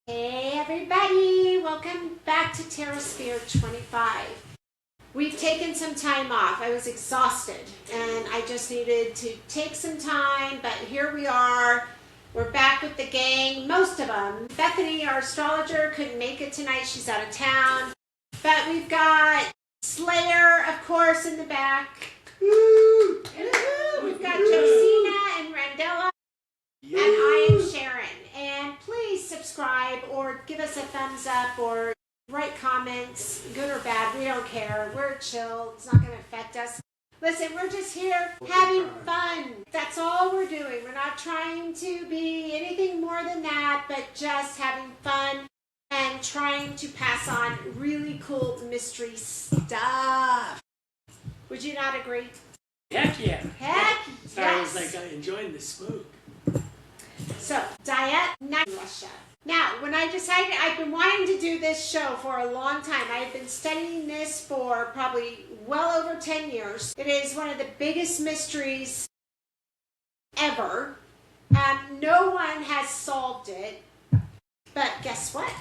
Hey everybody, welcome back to TerraSphere 25. We've taken some time off. I was exhausted and I just needed to take some time, but here we are. We're back with the gang, most of them. Bethany, our astrologer, couldn't make it tonight. She's out of town. But we've got Slayer, of course, in the back. Woo! We've got Josina and Randella. And I am Sharon. And please subscribe or give us a thumbs up or write comments, good or bad. We don't care. We're chill. It's not going to affect us. Listen, we're just here having fun. That's all we're doing. We're not trying to be anything more than that, but just having fun and trying to pass on really cool mystery stuff. Would you not agree? Heck yeah. Heck yes. Sorry, I was like enjoying the smoke. So, DYATLOV, Russia. Now, when I decided, I've been wanting to do this show for a long time. I've been studying this for probably well over 10 years. It is one of the biggest mysteries ever. No one has solved it. But guess what?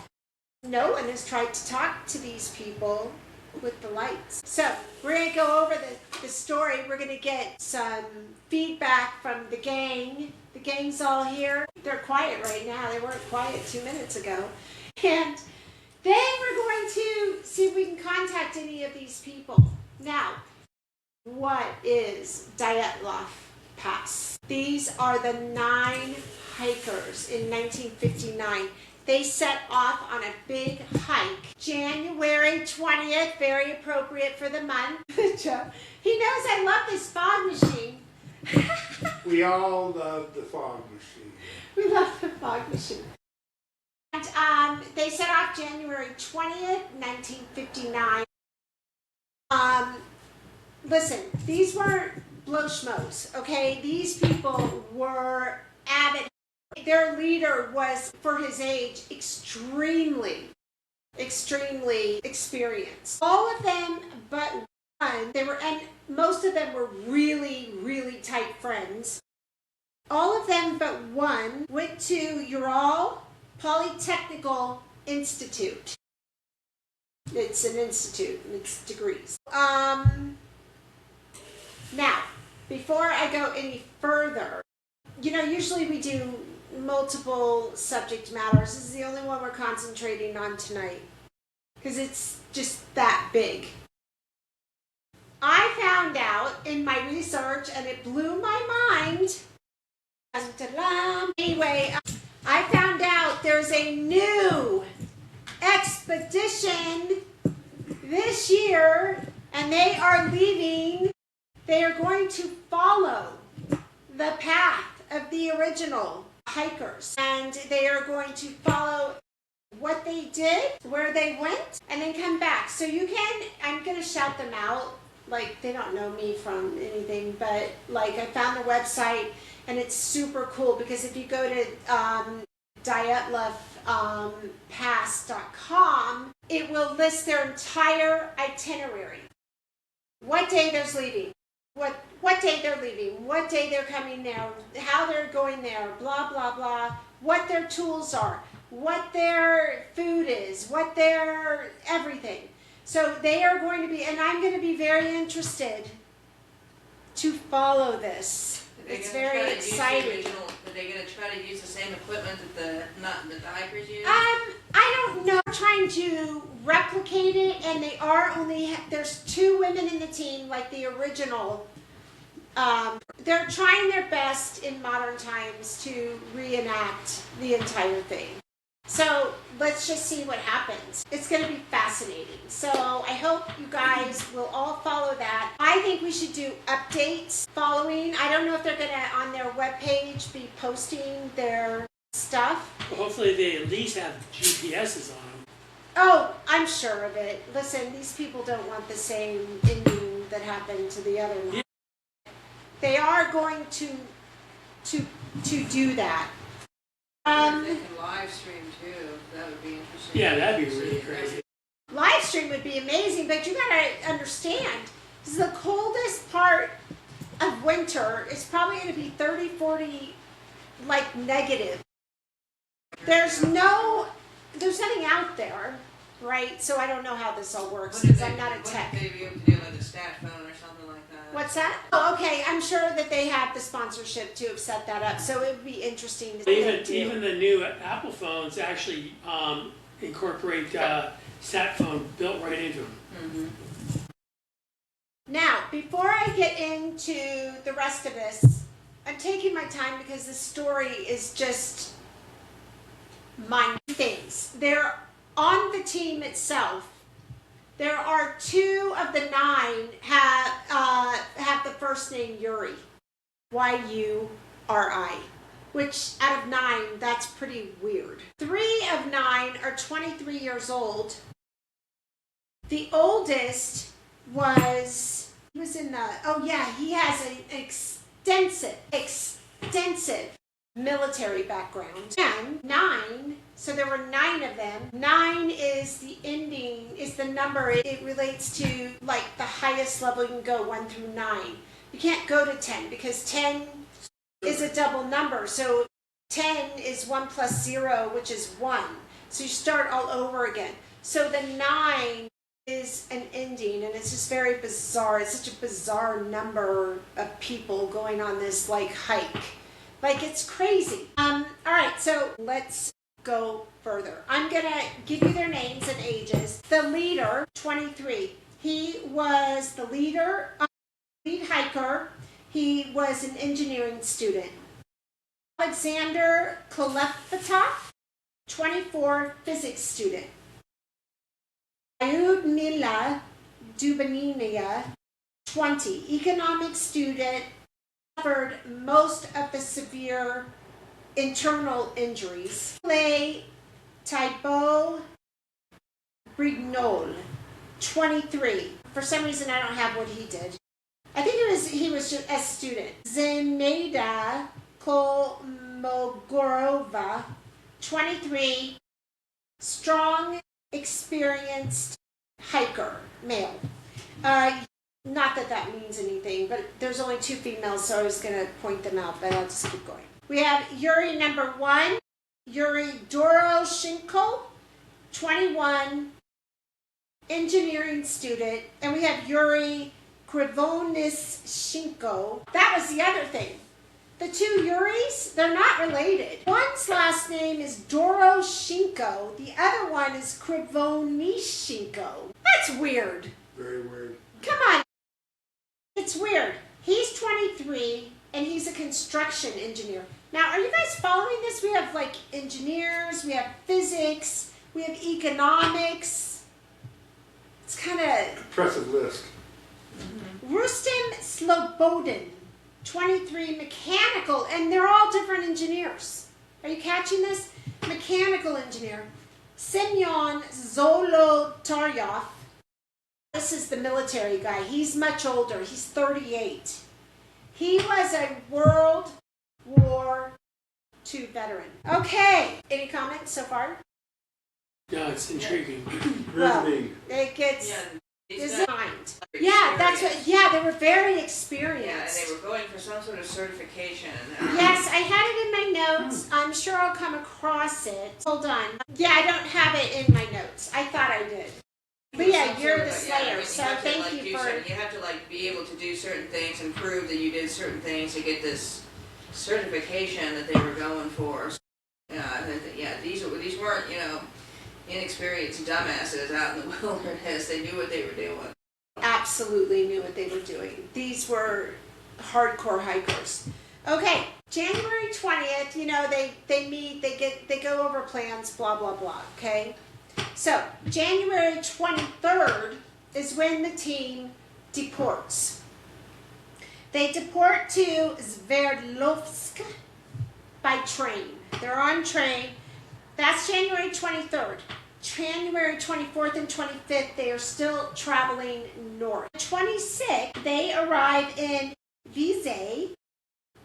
No one has tried to talk to these people with the lights. So, we're going to go over the story. We're going to get some feedback from the gang. The gang's all here. They're quiet right now. They weren't quiet 2 minutes ago. And then we're going to see if we can contact any of these people. Now, what is DYATLOV Pass? These are the 9 hikers in 1959. They set off on a big hike. January 20th, very appropriate for the month. He knows I love this fog machine. We all love the fog machine. We love the fog machine. And they set off January 20th, 1959. Listen, these weren't blow schmoes, okay? These people were avid. Their leader was, for his age, extremely experienced. All of them but one, and most of them were really tight friends. All of them but one went to Ural Polytechnical Institute. It's an institute and it's degrees. Now, before I go any further, usually we do multiple subject matters. This is the only one we're concentrating on tonight because it's just that big. I found out in my research, and it blew my mind. Anyway, I found out there's a new expedition this year, and they are leaving. They are going to follow the path of the original hikers, and they are going to follow what they did, where they went, and then come back. So I'm going to shout them out. Like, they don't know me from anything, but like, I found the website and it's super cool because if you go to DYATLOVpass.com, it will list their entire itinerary. What day they're leaving, what day they're leaving, what day they're coming there, how they're going there, blah, blah, blah, what their tools are, what their food is, what their everything. So they are going to be, and I'm going to be very interested to follow this. It's very exciting. Are they going to try to use the same equipment that the hikers use? I don't know. They're trying to replicate it, and they are there's 2 women in the team, like the original. They're trying their best in modern times to reenact the entire thing. So let's just see what happens. It's going to be fascinating. So I hope you guys will all follow that. I think we should do updates following. I don't know if they're going to, on their webpage, be posting their stuff. Well, hopefully they at least have GPSs on them. Oh, I'm sure of it. Listen, these people don't want the same ending that happened to the other one. Yeah. They are going to do that. They can live stream too. That would be interesting. Yeah, that'd be really crazy. Live stream would be amazing, but you gotta understand, this is the coldest part of winter. It's probably gonna be 30, 40, like negative. There's no there's nothing out there, right? So I don't know how this all works Wouldn't because I'm not a tech. Wouldn't they be able to do like a stat phone or something like that? What's that? Oh, okay. I'm sure that they have the sponsorship to have set that up. So it would be interesting to see what they do. Even the new Apple phones actually incorporate sat phone built right into them. Mm-hmm. Now, before I get into the rest of this, I'm taking my time because this story is just mind things. They're on the team itself. There are 2 of the 9 have the first name Yuri, Y-U-R-I, which out of 9, that's pretty weird. 3 of 9 are 23 years old. The oldest he was in the, he has an extensive military background. And 9, so there were 9 of them. 9 is the number, it relates to like the highest level you can go, 1 through 9. You can't go to 10 because 10 is a double number. So 10 is 1 plus 0, which is 1. So you start all over again. So the 9 is an ending, and it's just very bizarre. It's such a bizarre number of people going on this like hike. Like, it's crazy. All right, so let's go further. I'm gonna give you their names and ages. The leader, 23. He was the lead hiker. He was an engineering student. Alexander Kolepatov, 24, physics student. Lyudmila Dubanina, 20, economics student, suffered most of the severe internal injuries. Clay Thibault Brignol, 23. For some reason, I don't have what he did. I think he was just a student. Zenaida Kolmogorova, 23, strong, experienced hiker, male. Not that that means anything, but there's only 2 females, so I was going to point them out, but I'll just keep going. We have Yuri number 1, Yuri Doroshenko, 21, engineering student, and we have Yuri Krivonishenko. That was the other thing. The 2 Yuris, they're not related. One's last name is Doroshenko, the other one is Krivonishenko. That's weird. Very weird. Come on. It's weird. He's 23 and he's a construction engineer. Now, are you guys following this? We have like engineers, we have physics, we have economics. It's kind of Impressive list. Rustem Slobodin, 23, mechanical, and they're all different engineers. Are you catching this? Mechanical engineer. Semyon Zolotaryov. This is the military guy. He's much older. He's 38. He was a World War II veteran. Okay. Any comments so far? No, it's intriguing. Well, Riveting. it gets These guys designed. are Yeah, that's what. experienced. Yeah, they were very Yeah, and experienced. they were going for some sort of certification. Yes, I had it in my notes. I'm sure I'll come across it. Hold on. Yeah, I don't have it in my notes. I thought I did. But yeah, Some you're sort the of, slayer, you so have to, thank like, you do for. certain- you have to like be able to do certain things and prove that you did certain things to get this certification that they were going for. These weren't inexperienced dumbasses out in the wilderness. They knew what they were doing. Absolutely knew what they were doing. These were hardcore hikers. Okay, January 20th, they meet, they go over plans, blah, blah, blah, okay? So, January 23rd is when the team deports. They deport to Sverdlovsk by train. They're on train. That's January 23rd. January 24th and 25th, they are still traveling north. 26th, they arrive in Vizay,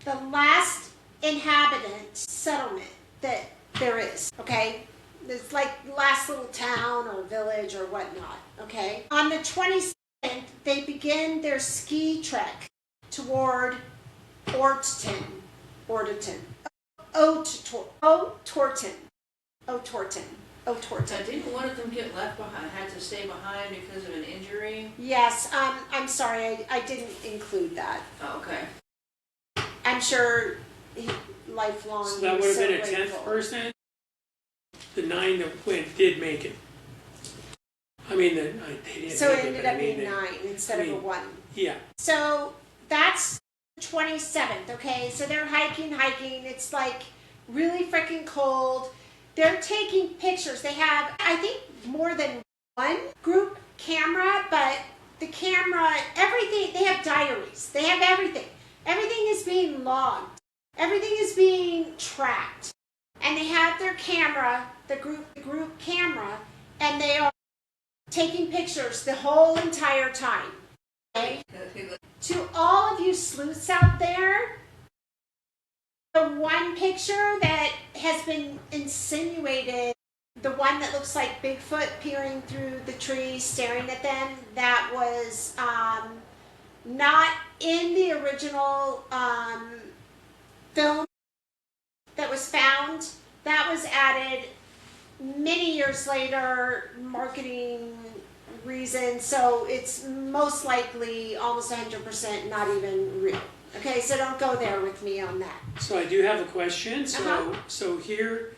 the last inhabitant settlement that there is, okay? It's like last little town or village or whatnot, okay? On the 27th, they begin their ski trek toward Otorten. towards it. Didn't one of them get left behind, had to stay behind because of an injury? Yes, I'm sorry, I didn't include that. Oh, okay. I'm sure lifelong. So that would have been a 10th person? The 9 that did make it. I mean, they didn't So make it ended but I up mean, being 9 instead of a 1. Yeah. So that's the 27th, okay? So they're hiking. It's like really freaking cold. They're taking pictures. They have, I think, more than one group camera, but the camera, everything, they have diaries. They have everything. Everything is being logged. Everything is being tracked. And they have their camera, the group camera, and they are taking pictures the whole entire time. Okay? To all of you sleuths out there, the one picture that has been insinuated, the one that looks like Bigfoot peering through the trees, staring at them, that was not in the original film that was found. That was added many years later, marketing reasons, so it's most likely almost 100% not even real. Okay, so don't go there with me on that. So I do have a question. So here's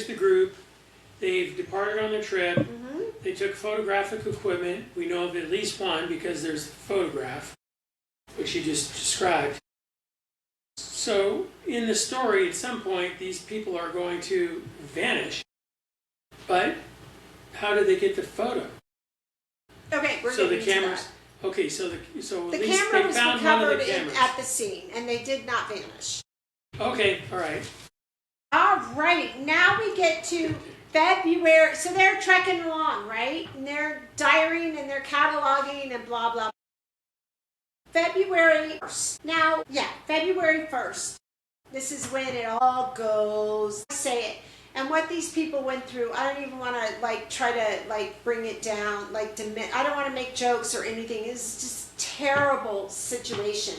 the group. They've departed on their trip. Mm-hmm. They took photographic equipment. We know of at least one because there's a photograph, which you just described. So in the story, at some point, these people are going to vanish. But how did they get the photo? Okay, we're So the getting into cameras. that. Okay, so at The least camera they was found one of recovered the cameras. at the scene, and they did not vanish. Okay, all right. All right, now we get to February. So they're trekking along, right? And they're diarying and they're cataloging and blah, blah. February 1st. Now, yeah, February 1st. This is when it all goes. Say it. And what these people went through, I don't even want to try to bring it down, I don't want to make jokes or anything. It's just terrible situation.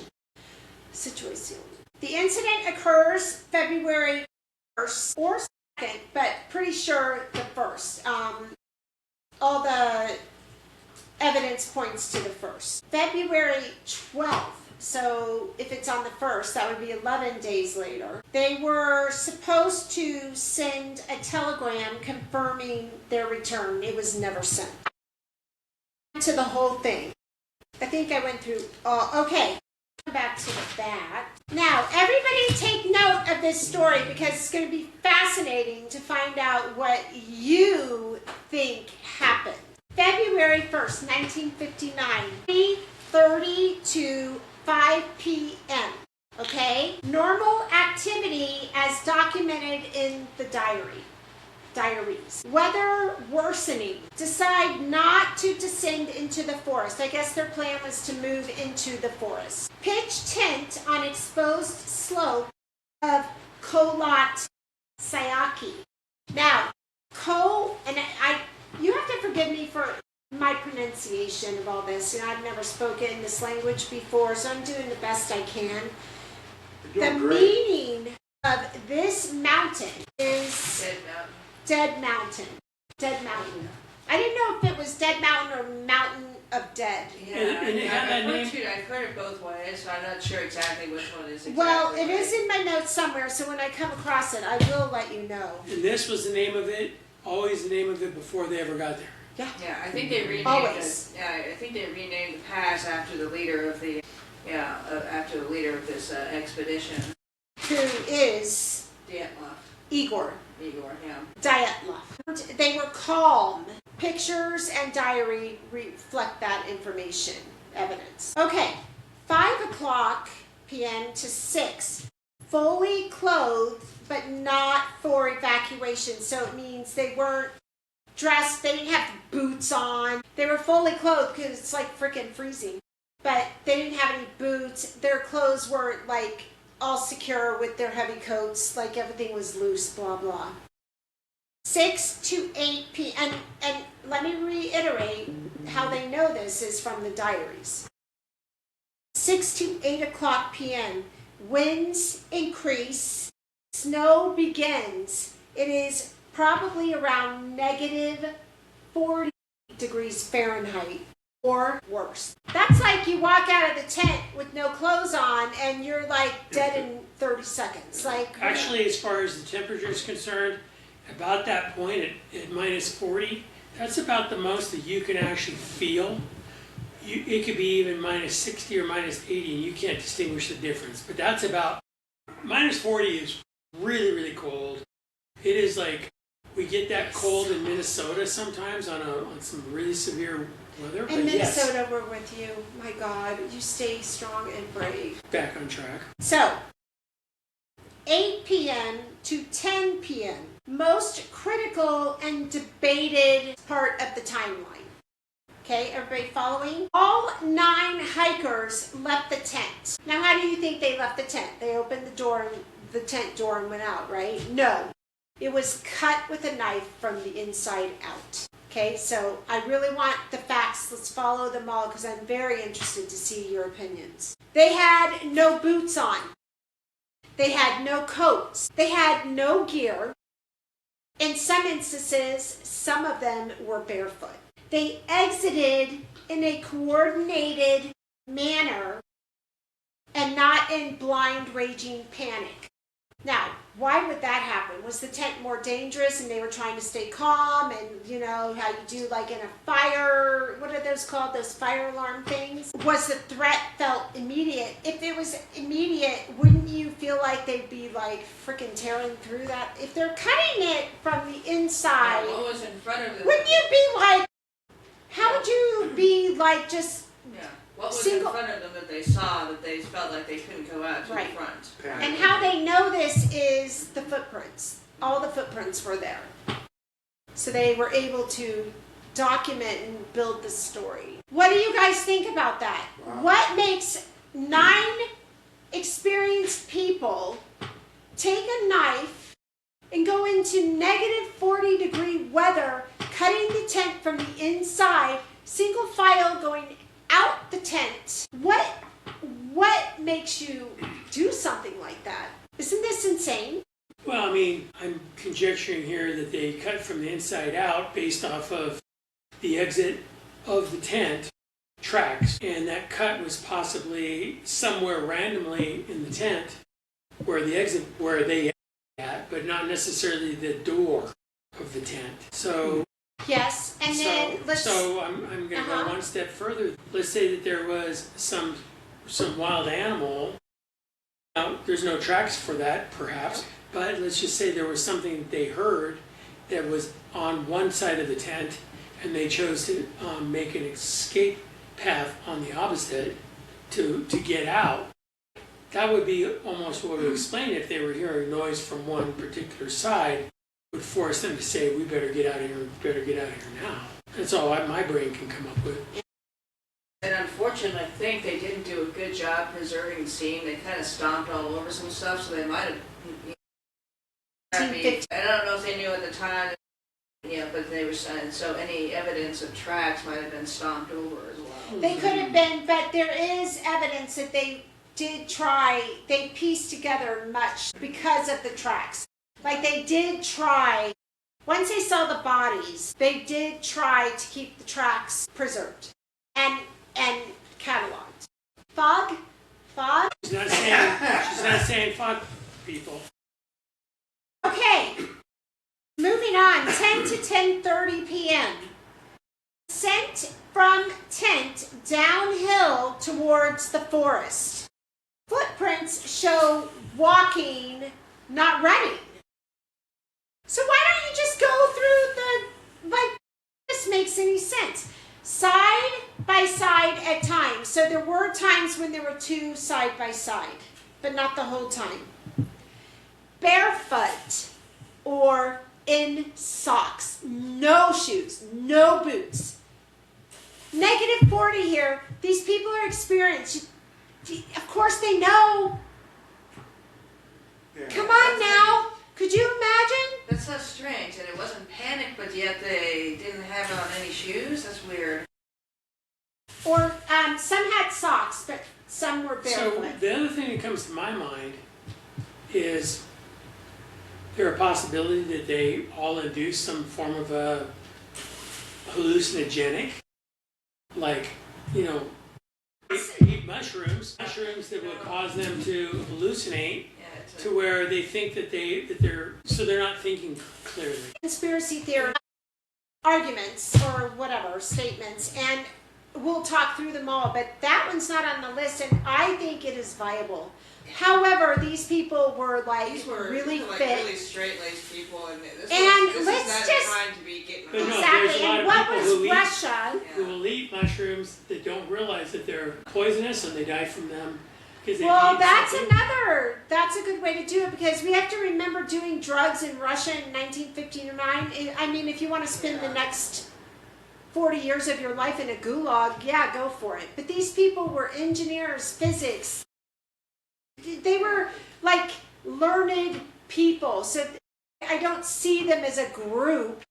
The incident occurs February 1st or 2nd, but pretty sure the 1st. All the evidence points to the 1st. February 12th. So if it's on the 1st, that would be 11 days later. They were supposed to send a telegram confirming their return. It was never sent. To the whole thing. I think I went through, okay. Back to that. Now, everybody take note of this story because it's going to be fascinating to find out what you think happened. February 1st, 1959, 3:30 to 5 p.m. Okay? Normal activity as documented in the diaries. Weather worsening. Decide not to descend into the forest. I guess their plan was to move into the forest. Pitch tent on exposed slope of Kolat Sayaki. Now, you have to forgive me for my pronunciation of all this. I've never spoken this language before, so I'm doing the best I can. You're The doing great. meaning of this mountain is Dead mountain. Dead Mountain. I didn't know if it was Dead Mountain or Mountain of Dead. Yeah, And it had that name? I've heard it both ways, so I'm not sure exactly which one is exactly. Well, it right. is in my notes somewhere, so when I come across it, I will let you know. And this was the name of it, always the name of it before they ever got there. Yeah, I think they renamed Always. it. Yeah, I think they renamed the pass after the leader of the. After the leader of this expedition. Who is DYATLOV. Igor Yeah. DYATLOV. They were calm. Pictures and diary reflect that information, evidence. Okay, 5 o'clock p.m. to 6. Fully clothed, but not for evacuation. So it means they weren't dressed, they didn't have boots on. They were fully clothed because it's like freaking freezing. But they didn't have any boots. Their clothes were all secure with their heavy coats, everything was loose, blah, blah. 6 to 8 p.m. And let me reiterate how they know this is from the diaries. 6 to 8 o'clock p.m. Winds increase. Snow begins. It is probably around -40 degrees Fahrenheit or worse. That's like you walk out of the tent with no clothes on and you're like dead in 30 seconds. Like Actually, as far as the temperature is concerned, about that point at -40, that's about the most that you can actually feel. It could be even -60 or -80, and you can't distinguish the difference. But that's about, -40 is really, really cold. It is like, we get that cold in Minnesota sometimes on some really severe weather. But in yes, Minnesota, we're with you. My God, you stay strong and brave. back on track. So, 8 p.m. to 10 p.m. Most critical and debated part of the timeline. Okay, everybody following? All 9 hikers left the tent. Now, how do you think they left the tent? They opened the tent door and went out, right? No. It was cut with a knife from the inside out. Okay, so I really want the facts. Let's follow them all because I'm very interested to see your opinions. They had no boots on. They had no coats. They had no gear. In some instances, some of them were barefoot. They exited in a coordinated manner and not in blind raging panic. Now, why would that happen? Was the tent more dangerous and they were trying to stay calm and, you know, how you do like in a fire, what are those called, those fire alarm things? Was the threat felt immediate? If it was immediate, wouldn't you feel like they'd be like freaking tearing through that? If they're cutting it from the inside, Yeah, what was in front of them? wouldn't you be like, how would you be like just, Yeah. What was Single- in front of them that they saw that they felt like they couldn't go out to Right. the front? and how they know this is the footprints. All the footprints were there. So they were able to document and build the story. What do you guys think about that? Wow. What makes 9 experienced people take a knife and go into -40-degree weather, cutting the tent from the inside, single file going out the tent? What makes you do something like that? Isn't this insane? Well, I mean, I'm conjecturing here that they cut from the inside out based off of the exit of the tent tracks, and that cut was possibly somewhere randomly in the tent where the exit, where they at, but not necessarily the door of the tent. So Yes, and then let's. So I'm going to go one step further. Let's say that there was some wild animal. Now, there's no tracks for that, perhaps, but let's just say there was something that they heard that was on one side of the tent, and they chose to make an escape path on the opposite to get out. That would be almost what would explain if they were hearing noise from one particular side, would force them to say, we better get out of here, we better get out of here now. That's all my brain can come up with. And unfortunately, I think they didn't do a good job preserving the scene. They kind of stomped all over some stuff, so they might have. I don't know if they knew at the time. Yeah, but they were saying, so any evidence of tracks might have been stomped over as well. They could have been, but there is evidence that they did try, they pieced together much because of the tracks. Like they did try, once they saw the bodies, they did try to keep the tracks preserved and cataloged. Fog? She's not saying fuck people. Okay, moving on, 10 to 10:30 p.m. Sent from tent downhill towards the forest. Footprints show walking, not running. So why don't you just go through this makes any sense. Side by side at times. So there were times when there were 2 side by side, but not the whole time. Barefoot or in socks. No shoes, no boots. -40 here. These people are experienced. Of course they know. Yeah. Come on now. Could you imagine? That's so strange, and it wasn't panic, but yet they didn't have on any shoes. That's weird. Or some had socks, but some were So barefoot. the other thing that comes to my mind is there a possibility that they all induce some form of a hallucinogenic? Like, you know, eat mushrooms that will cause them to hallucinate to where they think that they're not thinking clearly. Conspiracy theory arguments or whatever, statements, and we'll talk through them all, but that one's not on the list, and I think it is viable. However, these people were These were really like fit. really straight-laced people, and this let's is not just- trying to be getting But no, Exactly, there's a lot and of what people was who eat- Russia? who will eat mushrooms that don't realize that they're poisonous and they die from them because they Well, eat that's something. that's a good way to do it, because we have to remember doing drugs in Russia in 1959. I mean, if you want to spend the next 40 years of your life in a gulag, yeah, go for it. But these people were engineers, physics. They were like learned people. So I don't see them as a group,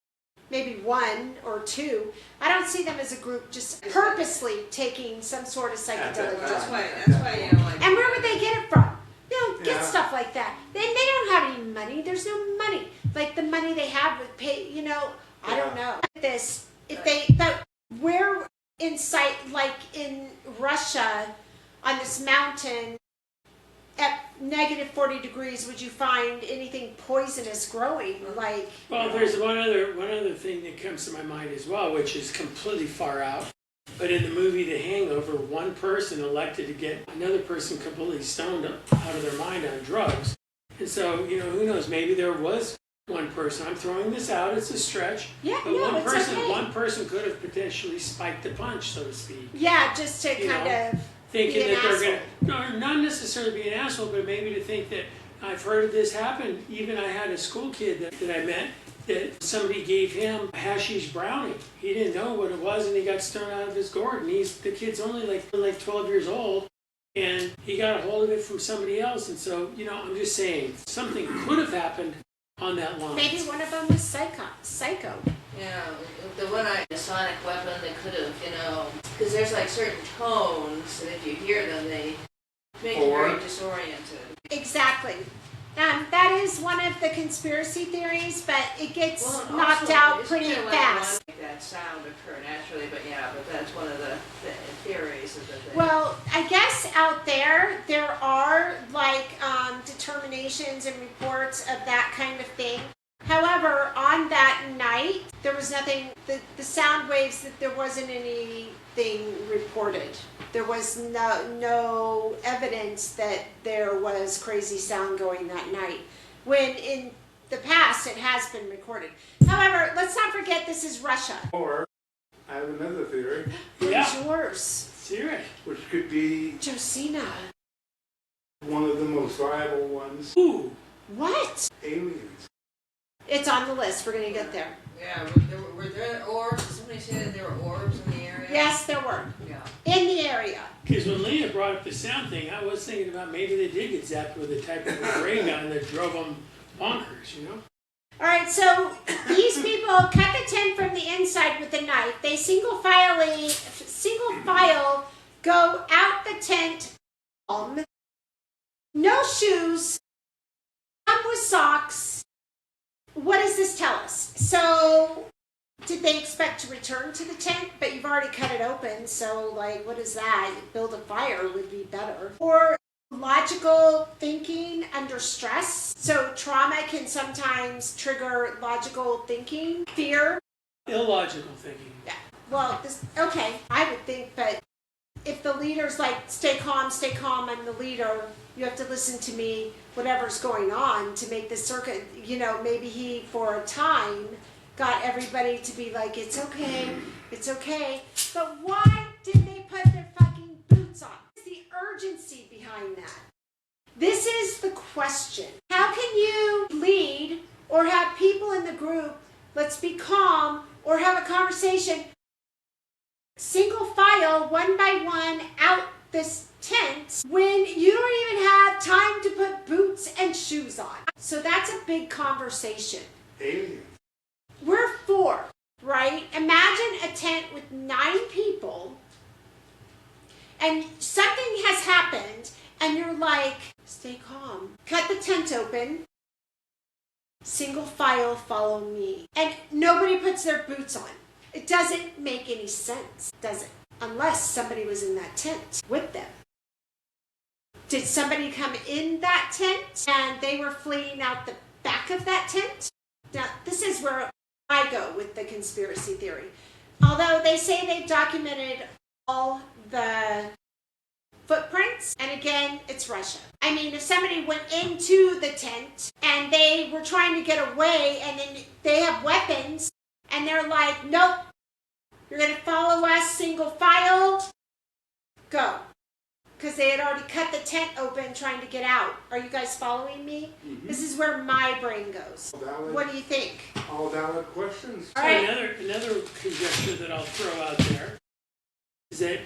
maybe one or two. I don't see them as a group just purposely taking some sort of psychedelic Well, drug. that's why, you know, like. And where would they get it from? They don't get Yeah. stuff like that. They don't have any money. There's no money. Like the money they have would pay, you know, I don't know. This, but where in sight, like in Russia, on this mountain, at negative 40 degrees, would you find anything poisonous growing? Like, Well, there's one other thing that comes to my mind as well, which is completely far out. But in the movie The Hangover, one person elected to get another person completely stoned out of their mind on drugs. And so, you know, who knows, maybe there was one person. I'm throwing this out, it's a stretch. yeah, But no, it's okay. one person could have potentially spiked the punch, so to speak. Yeah, just to You kind know, of Thinking be an that they're asshole. going to, not necessarily be an asshole, but maybe to think that I've heard of this happen. Even I had a school kid that I met that somebody gave him a hashish brownie. He didn't know what it was and he got stoned out of his gourd. And the kid's only like 12 years old and he got a hold of it from somebody else. And so, you know, I'm just saying something could have happened on that line. Maybe one of them was psycho. Yeah, the sonic weapon, they could have, you know, because there's like certain tones that if you hear them, they make you very disoriented. Exactly. That is one of the conspiracy theories, but it gets Well, and knocked also, out isn't pretty there, like, fast. one that sound occur naturally, but that's one of the theories of the thing. Well, I guess out there are like determinations and reports of that kind of thing. However, on that night, there was nothing, the sound waves, that there wasn't anything reported. There was no evidence that there was crazy sound going that night, when in the past it has been recorded. However, let's not forget this is Russia. Or, I have another theory, What's Yeah. yours? Serious. which could be Josina. one of the most viable ones, Ooh. What? aliens. It's on the list. We're going to get there. Yeah, were there orbs? Somebody said there were orbs in the area? Yes, there were. Yeah. In the area. Because when Lena brought up the sound thing, I was thinking about maybe they did get zapped with a type of a ray gun that drove them bonkers, you know? All right, so these people cut the tent from the inside with a knife. They single file go out the tent. No shoes. Up with socks. What does this tell us? So, did they expect to return to the tent? But you've already cut it open, so like, what is that? Build a fire would be better. Or logical thinking under stress. So trauma can sometimes trigger logical thinking. Fear. Illogical thinking. Yeah. Well, okay, I would think, but if the leader's like, stay calm, I'm the leader, you have to listen to me, whatever's going on to make this circuit, you know, maybe he, for a time, got everybody to be like, it's okay, but why did they put their fucking boots on? What's the urgency behind that? This is the question. How can you lead or have people in the group, let's be calm, or have a conversation, single file, one by one, out this tent, when you don't even have time to put boots and shoes on? So that's a big conversation. Aliens. We're 4, right? Imagine a tent with 9 people, and something has happened, and you're like, stay calm. Cut the tent open. single file, follow me. And nobody puts their boots on. It doesn't make any sense, does it? Unless somebody was in that tent with them. Did somebody come in that tent and they were fleeing out the back of that tent? Now, this is where I go with the conspiracy theory. Although they say they've documented all the footprints, and again, it's Russia. I mean, if somebody went into the tent and they were trying to get away and then they have weapons and they're like, nope, you're going to follow us single file, go. Because they had already cut the tent open trying to get out. Are you guys following me? Mm-hmm. This is where my brain goes. Valid. What do you think? All valid questions. All right. Another conjecture that I'll throw out there is that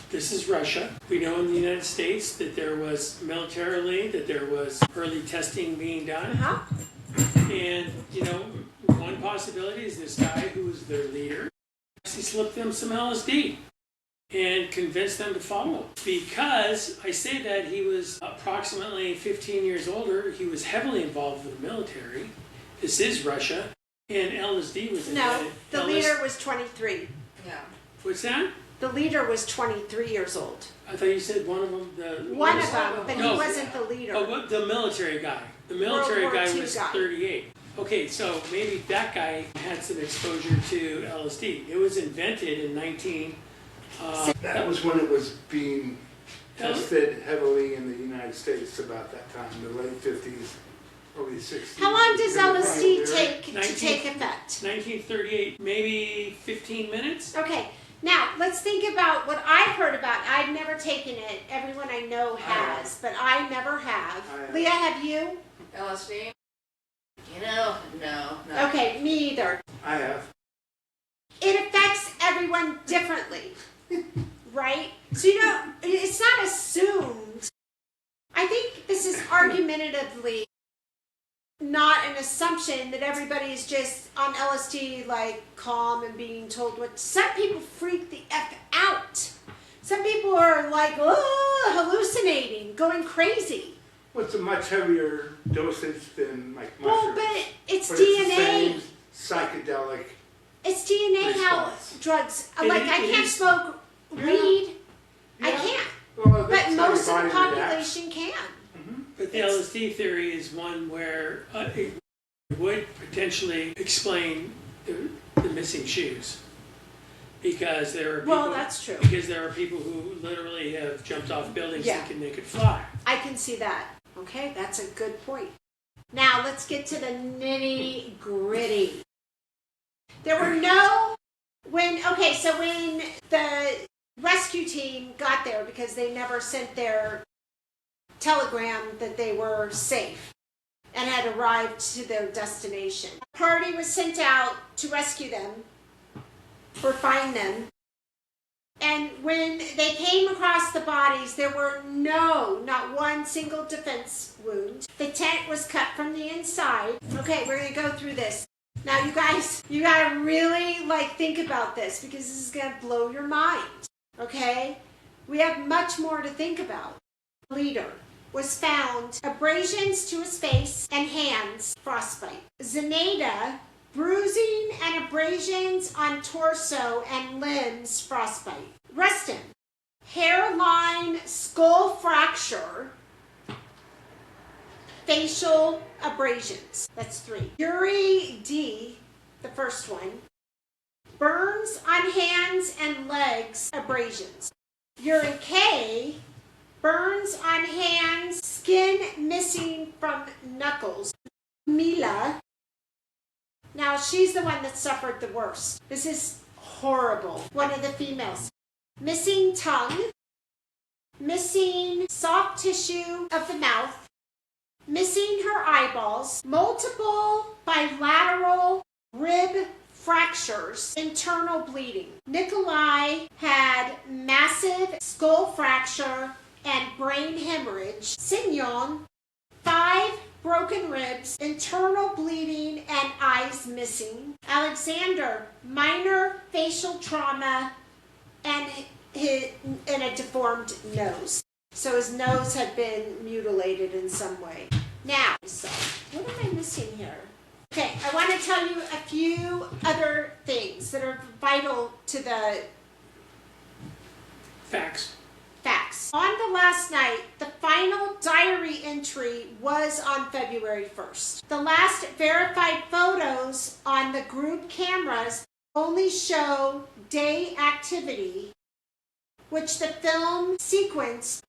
this is Russia. We know in the United States that there was militarily, that there was early testing being done. Uh-huh. And, one possibility is this guy who was their leader, he slipped them some LSD and convinced them to follow. Because I say that he was approximately 15 years older, he was heavily involved with the military. This is Russia, and LSD was invented. No, the leader was 23. Yeah. What's that? The leader was 23 years old. I thought you said one of them. One of them, but No. he wasn't the leader. Oh, what, the military guy. The military World War guy II was guy. 38. Okay, so maybe that guy had some exposure to LSD. It was invented in 19... That was when it was being tested heavily in the United States about that time, the late 50s, early 60s. How long does LSD take to 19 take effect? 1938, maybe 15 minutes? Okay, now let's think about what I've heard about. I've never taken it. Everyone I know has, but I never have. Leah, have you? LSD? No. Okay, me either. I have. It affects everyone differently, right? So, it's not assumed. I think this is argumentatively not an assumption that everybody is just on LSD, like calm and being told what. Some people freak the F out. Some people are like, hallucinating, going crazy. Well, it's a much heavier dosage than like Well, mushrooms. but it's But DNA. It's the same psychedelic. It's DNA how response. drugs, It like is- I it can't is- smoke weed. I Yeah. can't. Well, But that's how most your of the body reacts. population can. But the LSD theory is one where it would potentially explain the missing shoes. Because there are people, Well, that's true. Because there are people who literally have jumped off buildings Yeah. thinking they could fly. I can see that. Okay, that's a good point. Now let's get to the nitty gritty. There were when the rescue team got there, because they never sent their telegram that they were safe and had arrived to their destination. A party was sent out to rescue them or find them. And when they came across the bodies, there were not one single defense wound. The tent was cut from the inside. Okay, we're going to go through this. Now, you guys, you got to really think about this, because this is going to blow your mind. Okay? We have much more to think about. Leader was found abrasions to his face and hands, frostbite. Zenaida, bruising and abrasions on torso and limbs, frostbite. Rustin, hairline, skull fracture, facial abrasions. That's 3. Yuri D, the first one, burns on hands and legs, abrasions. Yuri K, burns on hands, skin missing from knuckles. Mila, now she's the one that suffered the worst. This is horrible. One of the females. Missing tongue, missing soft tissue of the mouth, missing her eyeballs, multiple bilateral rib fractures, internal bleeding. Nikolai had massive skull fracture and brain hemorrhage. Signon, 5 broken ribs, internal bleeding, and eyes missing. Alexander, minor facial trauma and a deformed nose. So his nose had been mutilated in some way. Now, so what am I missing here? Okay, I want to tell you a few other things that are vital to the Facts. facts. On the last night, the final diary entry was on February 1st. The last verified photos on the group cameras only show day activity, which the film sequenced,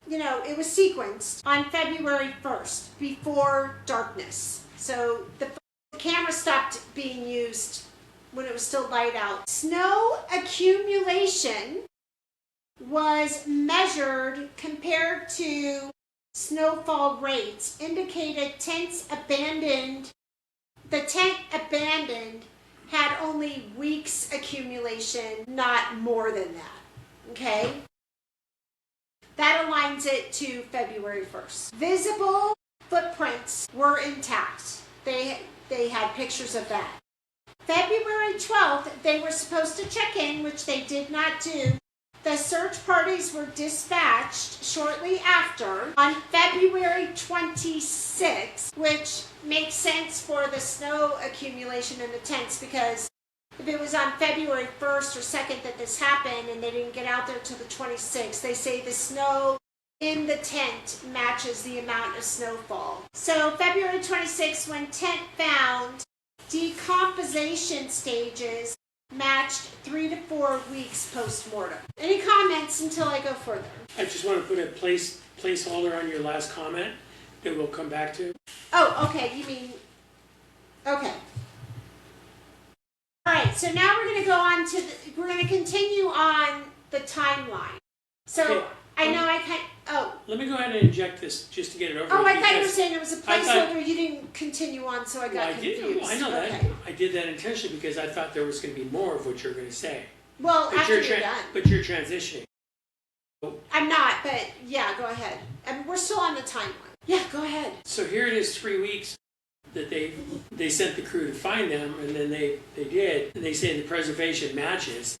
it was sequenced on February 1st, before darkness. So the camera stopped being used when it was still light out. Snow accumulation was measured compared to snowfall rates, indicated tents abandoned. The tent abandoned had only weeks accumulation, not more than that. Okay? That aligns it to February 1st. Visible footprints were intact. They had pictures of that. February 12th, they were supposed to check in, which they did not do. The search parties were dispatched shortly after on February 26th, which makes sense for the snow accumulation in the tents, because if it was on February 1st or 2nd that this happened and they didn't get out there till the 26th, they say the snow in the tent matches the amount of snowfall. So February 26th, when tent found, decomposition stages matched 3 to 4 weeks post-mortem. Any comments until I go further? I just want to put a placeholder on your last comment that we'll come back to. Oh, okay, you mean, okay. All right, so now we're going to go on to, we're going to continue on the timeline. So Okay. I know I can't, Let me go ahead and inject this just to get it over Oh, with, I thought you were because saying it was a I thought- placeholder, you didn't continue on, so I got I did. confused. I know that. Okay. I did that intentionally because I thought there was going to be more of what you're going to say. Well, after you're done. But you're transitioning. I'm not, but yeah, go ahead. We're still on the timeline. Yeah, go ahead. So here it is, 3 weeks that they sent the crew to find them, and then they did. And they say the preservation matches.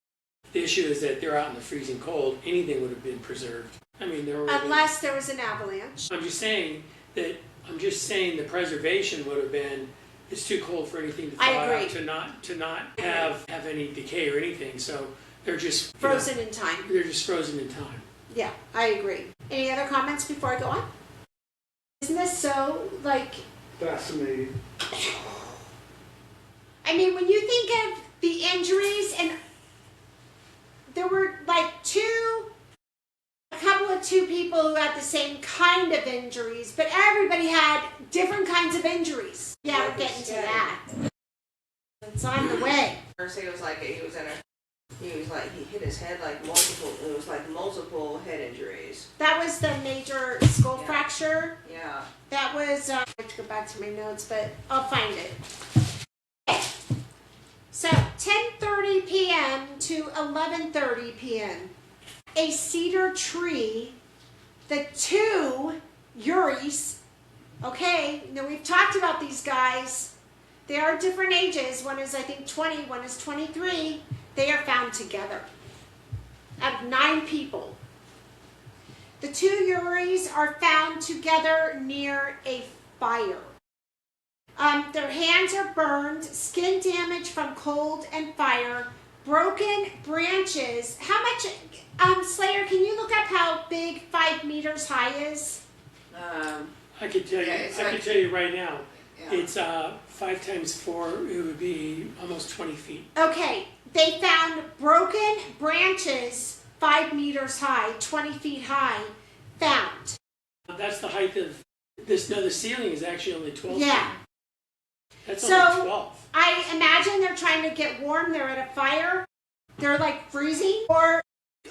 The issue is that they're out in the freezing cold. Anything would have been preserved. I mean, there were. Unless there was an avalanche. I'm just saying the preservation would have been. It's too cold for anything to thaw agree. out to not have any decay or anything. So they're just Frozen in time. They're just frozen in time. Yeah, I agree. Any other comments before I go on? Isn't this so, Fascinating. I mean, when you think of the injuries, and there were a couple of two people who had the same kind of injuries, but everybody had different kinds of injuries. Yeah, we're getting to that. It's on the way. First, he hit his head multiple head injuries. That was the major skull Yeah. fracture. Yeah. That was, I have to go back to my notes, but I'll find it. So, 10:30 p.m. to 11:30 p.m. A cedar tree, the two Uris, okay, now we've talked about these guys. They are different ages. One is, I think, 20, one is 23. They are found together. Out of 9 people. The two Uris are found together near a fire. Their hands are burned, skin damage from cold and fire, broken branches. How much, Slayer, can you look up how big 5 meters high is? I could tell you. Yeah, it's I like- could tell you right now. Yeah. It's 5 times 4. It would be almost 20 feet. Okay, they found broken branches 5 meters high, 20 feet high, found. That's the height of this. No, the ceiling is actually only 12 Yeah. feet. That's So- only 12. I imagine they're trying to get warm, they're at a fire, they're freezing, or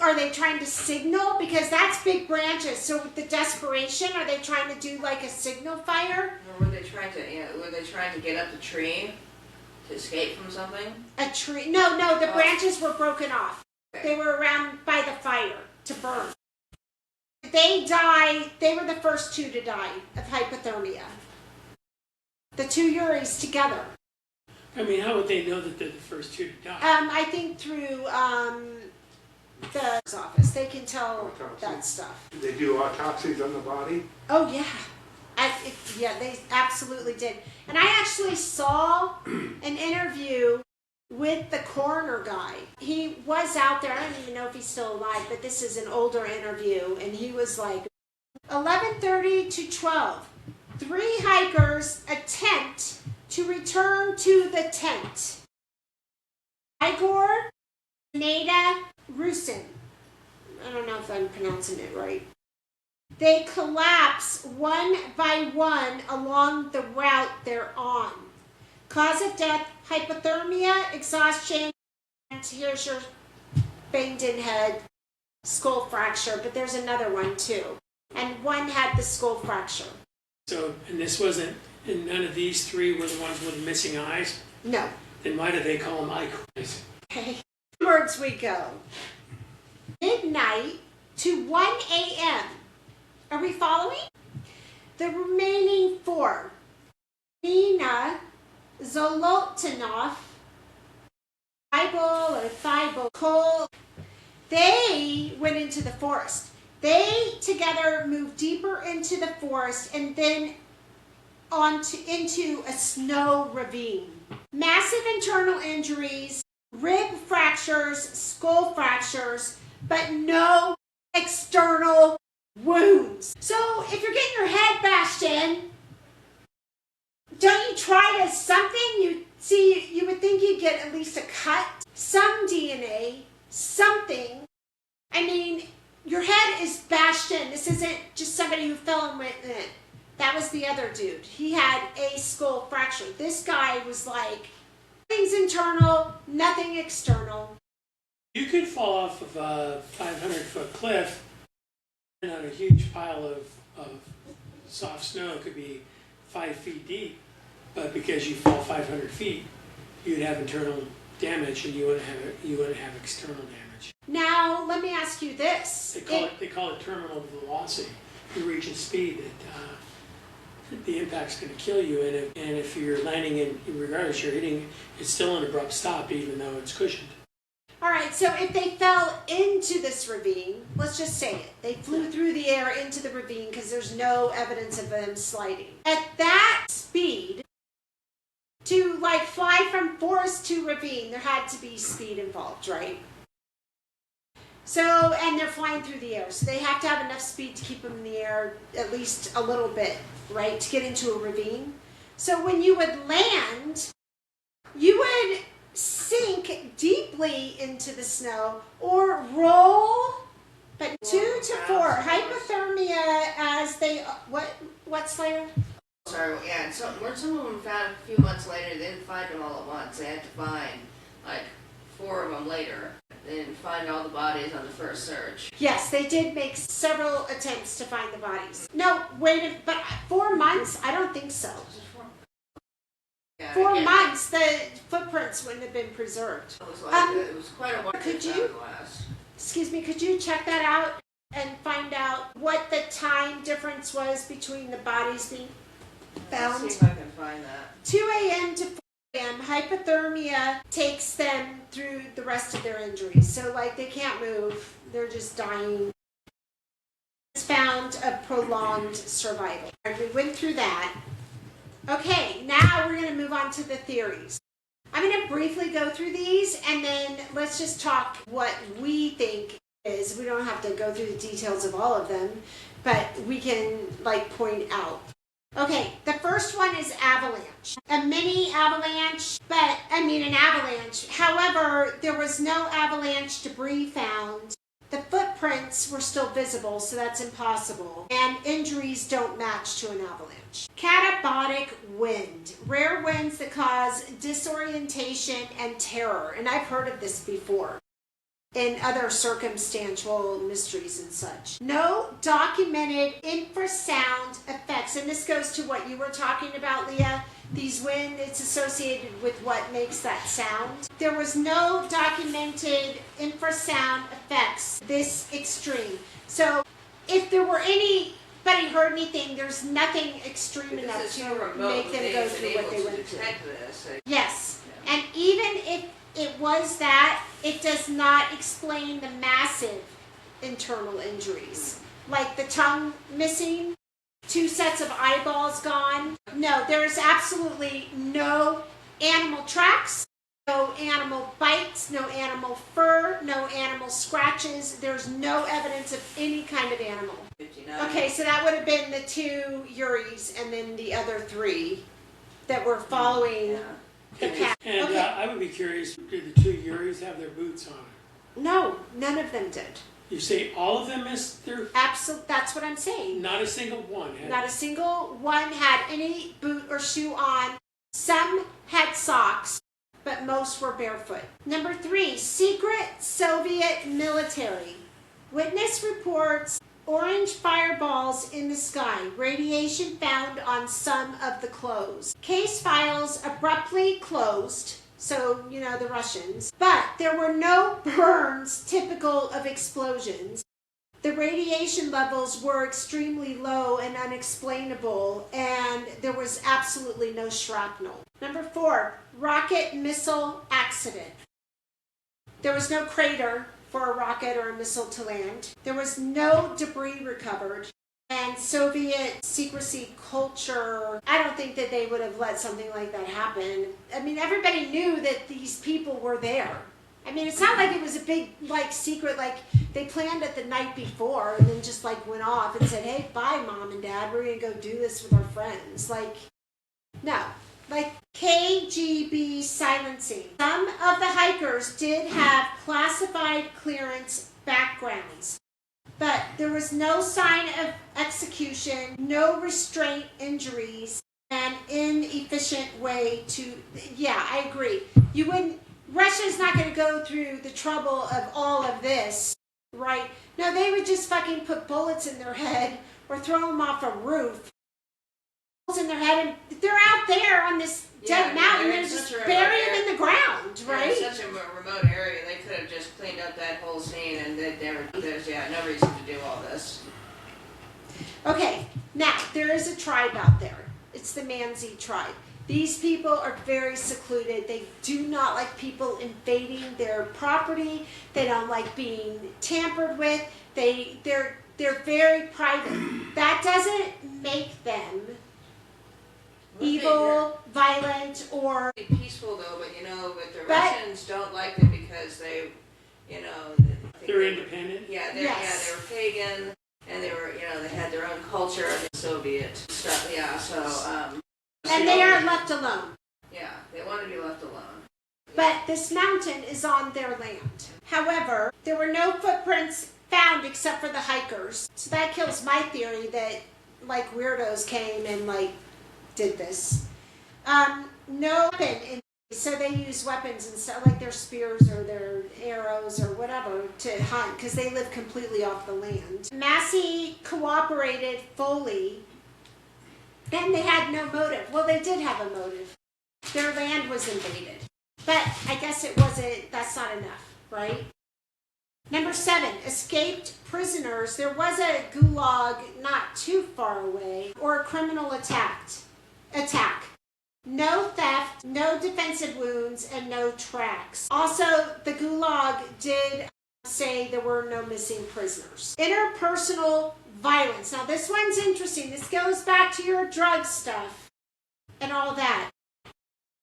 are they trying to signal? Because that's big branches, so with the desperation, are they trying to do a signal fire? Or were they trying to get up the tree to escape from something? A tree? No, the Oh. branches were broken off. Okay. They were around by the fire to burn. They were the first 2 to die of hypothermia. The 2 Uris together. I mean, how would they know that they're the first 2 to die? I think through the office. They can tell Autopsy. that stuff. They do autopsies on the body. Oh, yeah. Yeah, they absolutely did. And I actually saw an interview with the coroner guy. He was out there. I don't even know if he's still alive, but this is an older interview. And he was like, 11:30 to 12, 3 hikers attempt to return to the tent. Igor, Nada, Rusin. I don't know if I'm pronouncing it right. They collapse one by one along the route they're on. Cause of death, hypothermia, exhaustion, and here's your banged-in head, skull fracture, but there's another one too. And one had the skull fracture. So, and this wasn't, and none of these 3 were the ones with the missing eyes? No. Then why do they call them eyes? Okay. Onwards we go. Midnight to 1 a.m. Are we following? The remaining 4, Nina, Zolotanov, Thibault or Thibault, Cole, they went into the forest. They together moved deeper into the forest and then into a snow ravine. Massive internal injuries, rib fractures, skull fractures, but no external wounds. So if you're getting your head bashed in, don't you try to something? You would think you'd get at least a cut, some DNA, something. I mean, your head is bashed in. This isn't just somebody who fell and went in. That was the other dude. He had a skull fracture. This guy was like, nothing's internal, nothing external. You could fall off of a 500-foot cliff and on a huge pile of soft snow. It could be 5 feet deep, but because you fall 500 feet, you'd have internal damage, and you wouldn't have external damage. Now, let me ask you this. They call it terminal velocity. You reach a speed that the impact's going to kill you, and if you're landing in, regardless, you're hitting, it's still an abrupt stop, even though it's cushioned. All right, so if they fell into this ravine, let's just say it. They flew through the air into the ravine because there's no evidence of them sliding. At that speed, to like fly from forest to ravine, there had to be speed involved, right? So, and they're flying through the air, so they have to have enough speed to keep them in the air at least a little bit, right, to get into a ravine. So when you would land, you would sink deeply into the snow or roll, but 2 to 4 hypothermia as they what Slayer? Sorry, yeah, and weren't some of them found a few months later? They didn't find them all at once. They had to find like 4 of them later. They didn't find all the bodies on the first search. Yes, they did make several attempts to find the bodies. No, but 4 months? I don't think so. Yeah, 4 months, the footprints wouldn't have been preserved. It was like it was quite a while. Could you? Excuse me, could you check that out and find out what the time difference was between the bodies being found? Let's see if I can find that. 2 a.m. to 4 a.m. hypothermia takes them through the rest of their injuries. So like they can't move, they're just dying. It's found a prolonged survival. And we went through that. Okay, now we're going to move on to the theories. I'm going to briefly go through these and then let's just talk what we think is. We don't have to go through the details of all of them, but we can like point out. Okay, the first one is avalanche. A mini avalanche, an avalanche. However, there was no avalanche debris found. The footprints were still visible, so that's impossible. And injuries don't match to an avalanche. Catabolic wind. Rare winds that cause disorientation and terror. And I've heard of this before in other circumstantial mysteries and such. No documented infrasound effects. And this goes to what you were talking about, Leah. These wind, it's associated with what makes that sound. There was no documented infrasound effects this extreme. So if there were anybody heard anything, there's nothing extreme enough to make them go through what they went through. Yes, and even if it was that, it does not explain the massive internal injuries, like the tongue missing, 2 sets of eyeballs gone. No, there's absolutely no animal tracks, no animal bites, no animal fur, no animal scratches. There's no evidence of any kind of animal. 59. Okay, so that would have been the 2 Uris and then the other 3 that were following Yeah. the path. And Okay. I would be curious, did the 2 Uris have their boots on? No, none of them did. You say all of them missed their, Absolutely, that's what I'm saying. not a single one had. Not a single one had any boot or shoe on. Some had socks, but most were barefoot. Number 3, secret Soviet military. Witness reports orange fireballs in the sky, radiation found on some of the clothes. Case files abruptly closed, so, you know, the Russians, but there were no burns typical of explosions. The radiation levels were extremely low and unexplainable, and there was absolutely no shrapnel. Number 4, rocket missile accident. There was no crater for a rocket or a missile to land. There was no debris recovered. And Soviet secrecy culture, I don't think that they would have let something like that happen. I mean, everybody knew that these people were there. I mean, it's not like it was a big, like, secret, like, they planned it the night before and then just, like, went off and said, hey, bye, Mom and Dad, we're going to go do this with our friends. Like, no. Like, KGB silencing. Some of the hikers did have classified clearance backgrounds, but there was no sign of execution, no restraint injuries, and inefficient way to, yeah, I agree. You wouldn't, Russia's not going to go through the trouble of all of this, right? No, they would just fucking put bullets in their head or throw them off a roof. In their head, and they're out there on this dead mountain, they're in and just such a bury remote them in the ground, Yeah, right? it's such a remote area, they could have just cleaned up that whole scene and there's no reason to do all this. Okay, now there is a tribe out there. It's the Manzi tribe. These people are very secluded. They do not like people invading their property. They don't like being tampered with. They're very private. That doesn't make them evil, violent, or Be peaceful though, but the Russians don't like them because they, I think They're independent? Yeah, Yes. they were pagan, and they were, they had their own culture, the Soviet stuff, yeah, so, and they are left alone. yeah, they want to be left alone. But this mountain is on their land. However, there were no footprints found except for the hikers. So that kills my theory that, like, weirdos came and, like, did this. No weapon, so they use weapons and stuff, like their spears or their arrows or whatever to hunt, because they live completely off the land. Massey cooperated fully. Then they had no motive. Well, they did have a motive. Their land was invaded. But I guess it wasn't, that's not enough, right? Number 7, escaped prisoners. There was a gulag not too far away, or a criminal attack. No theft, no defensive wounds, and no tracks. Also, the gulag did say there were no missing prisoners. Interpersonal violence. Now, this one's interesting. This goes back to your drug stuff and all that.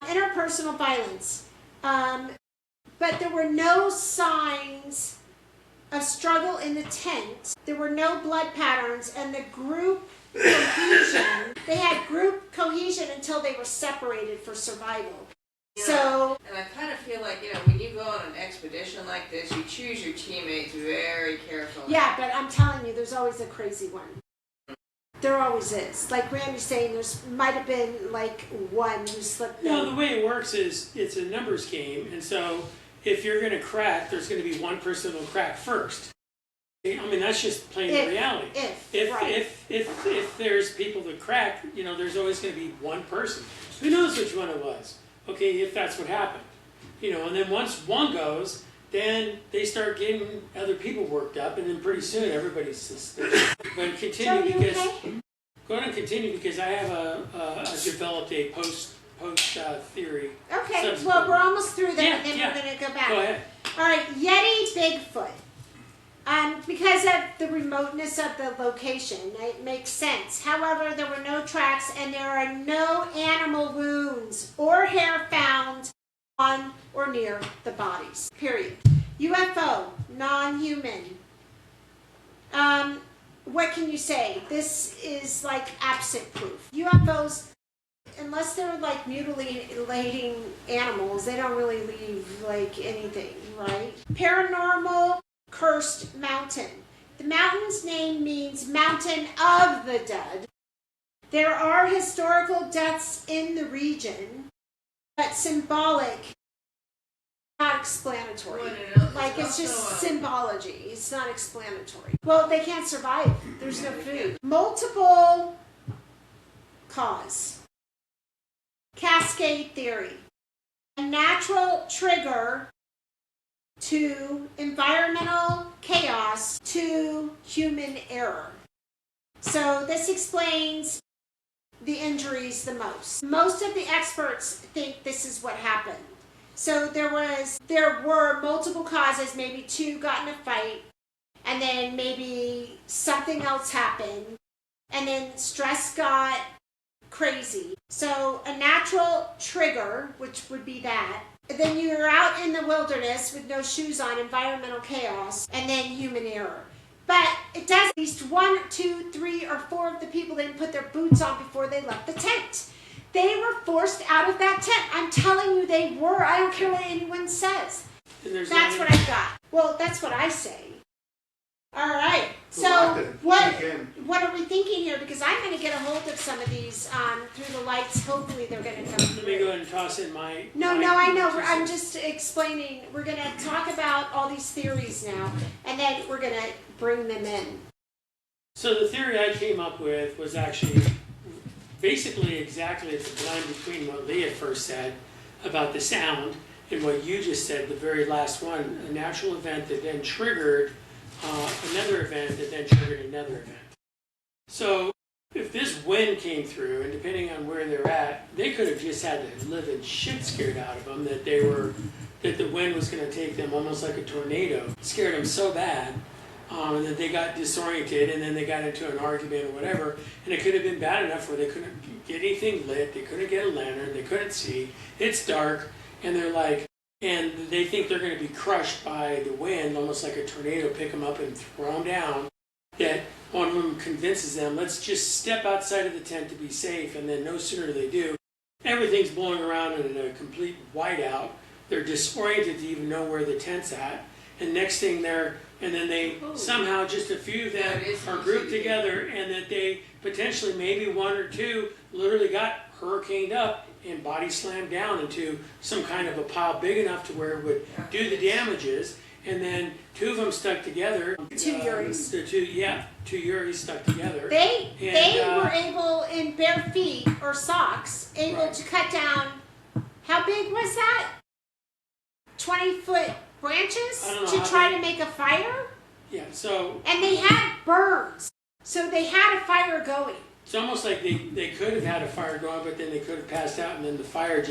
Interpersonal violence. But there were no signs of struggle in the tent. There were no blood patterns, and the group cohesion, they had group cohesion until they were separated for survival. So, and I kind of feel like, when you go on an expedition like this, you choose your teammates very carefully. yeah, but I'm telling you, there's always a crazy one. There always is. Like Randy's saying, there's might have been like one who slipped. No, the way it works is it's a numbers game, and so if you're going to crack, there's going to be one person who'll crack first. I mean, that's just plain reality. If there's people that crack, there's always going to be one person. Who knows which one it was? Okay, if that's what happened, and then once one goes, then they start getting other people worked up, and then pretty soon everybody's suspicious. But continue go ahead and continue because I have developed a post theory. Okay, well, we're almost through that, and then we're going to go back. Go ahead. All right, Yeti Bigfoot. Because of the remoteness of the location, it makes sense. However, there were no tracks and there are no animal wounds or hair found on or near the bodies, period. UFO, non-human. What can you say? This is like absent proof. UFOs, unless they're like mutilating animals, they don't really leave like anything, right? Paranormal cursed mountain. The mountain's name means mountain of the dead. There are historical deaths in the region, but symbolic, not explanatory. Like it's just symbology. It's not explanatory. Well, they can't survive. There's no food. Multiple cause. Cascade theory. A natural trigger to environmental chaos to human error. So this explains the injuries the most. Most of the experts think this is what happened. So there were multiple causes, maybe two got in a fight, and then maybe something else happened, and then stress got crazy. So a natural trigger, which would be that. Then you're out in the wilderness with no shoes on, environmental chaos, and then human error. But it does at least 1, 2, 3, or 4 of the people didn't put their boots on before they left the tent. They were forced out of that tent. I'm telling you they were. I don't care what anyone says. That's what I got. Well, that's what I say. All right. So what are we thinking here? Because I'm going to get a hold of some of these through the lights. Hopefully they're going to come through. Let me go ahead and toss in my... No, I know. I'm just explaining. We're going to talk about all these theories now, and then we're going to bring them in. So the theory I came up with was actually basically exactly at the blend between what Leah first said about the sound and what you just said, the very last one, a natural event that then triggered another event that then triggered another event. So if this wind came through, and depending on where they're at, they could have just had the living shit scared out of them that the wind was going to take them almost like a tornado. It scared them so bad and that they got disoriented, and then they got into an argument or whatever, and it could have been bad enough where they couldn't get anything lit, they couldn't get a lantern, they couldn't see, it's dark, and they're like, and they think they're going to be crushed by the wind, almost like a tornado, pick them up and throw them down, that one of them convinces them, let's just step outside of the tent to be safe, and then no sooner they do, everything's blowing around in a complete whiteout, they're disoriented to even know where the tent's at, and next thing and then they somehow, just a few of them are grouped together, and that they potentially, maybe 1 or 2, literally got hurricaned up and body slammed down into some kind of a pile big enough to where it would do the damages, and then 2 of them stuck together. 2 Uris. 2 Uris stuck together. They were able, in bare feet or socks, to cut down, how big was that? 20-foot branches to try to make a fire? Yeah, so... And they had burns, so they had a fire going. It's almost like they could have had a fire going, but then they could have passed out, and then the fire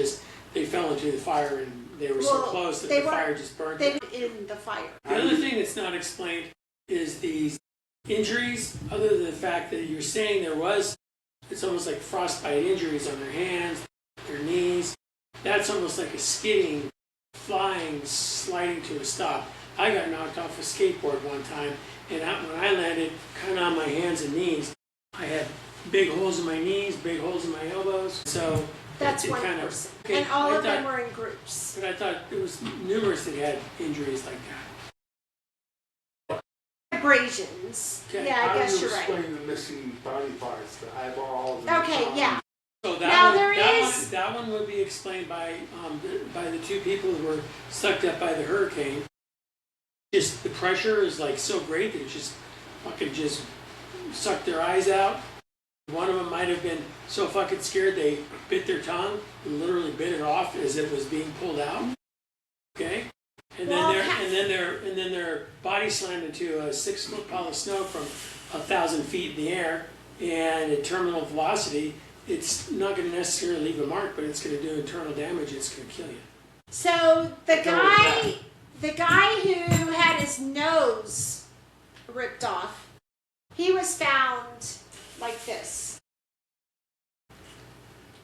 they fell into the fire, and they were so close that the fire just burned them. They were in the fire. The other thing that's not explained is these injuries, other than the fact that you're saying it's almost like frostbite injuries on their hands, their knees. That's almost like a skidding, flying, sliding to a stop. I got knocked off a skateboard one time, and when I landed kind of on my hands and knees, I had big holes in my knees, big holes in my elbows. So that's one person. And all of them were in groups. But I thought there was numerous that had injuries like that. Abrasions. Okay. Yeah, I guess you're right. How do you explain the missing body parts, the eyeballs? Okay, yeah. So that one would be explained by the 2 people who were sucked up by the hurricane. Just the pressure is like so great that it just fucking just sucked their eyes out. One of them might have been so fucking scared they bit their tongue and literally bit it off as it was being pulled out. Okay, and then their body slammed into a 6-foot pile of snow from 1,000 feet in the air, and at terminal velocity, it's not going to necessarily leave a mark, but it's going to do internal damage. It's going to kill you. So the guy who had his nose ripped off. He was found like this.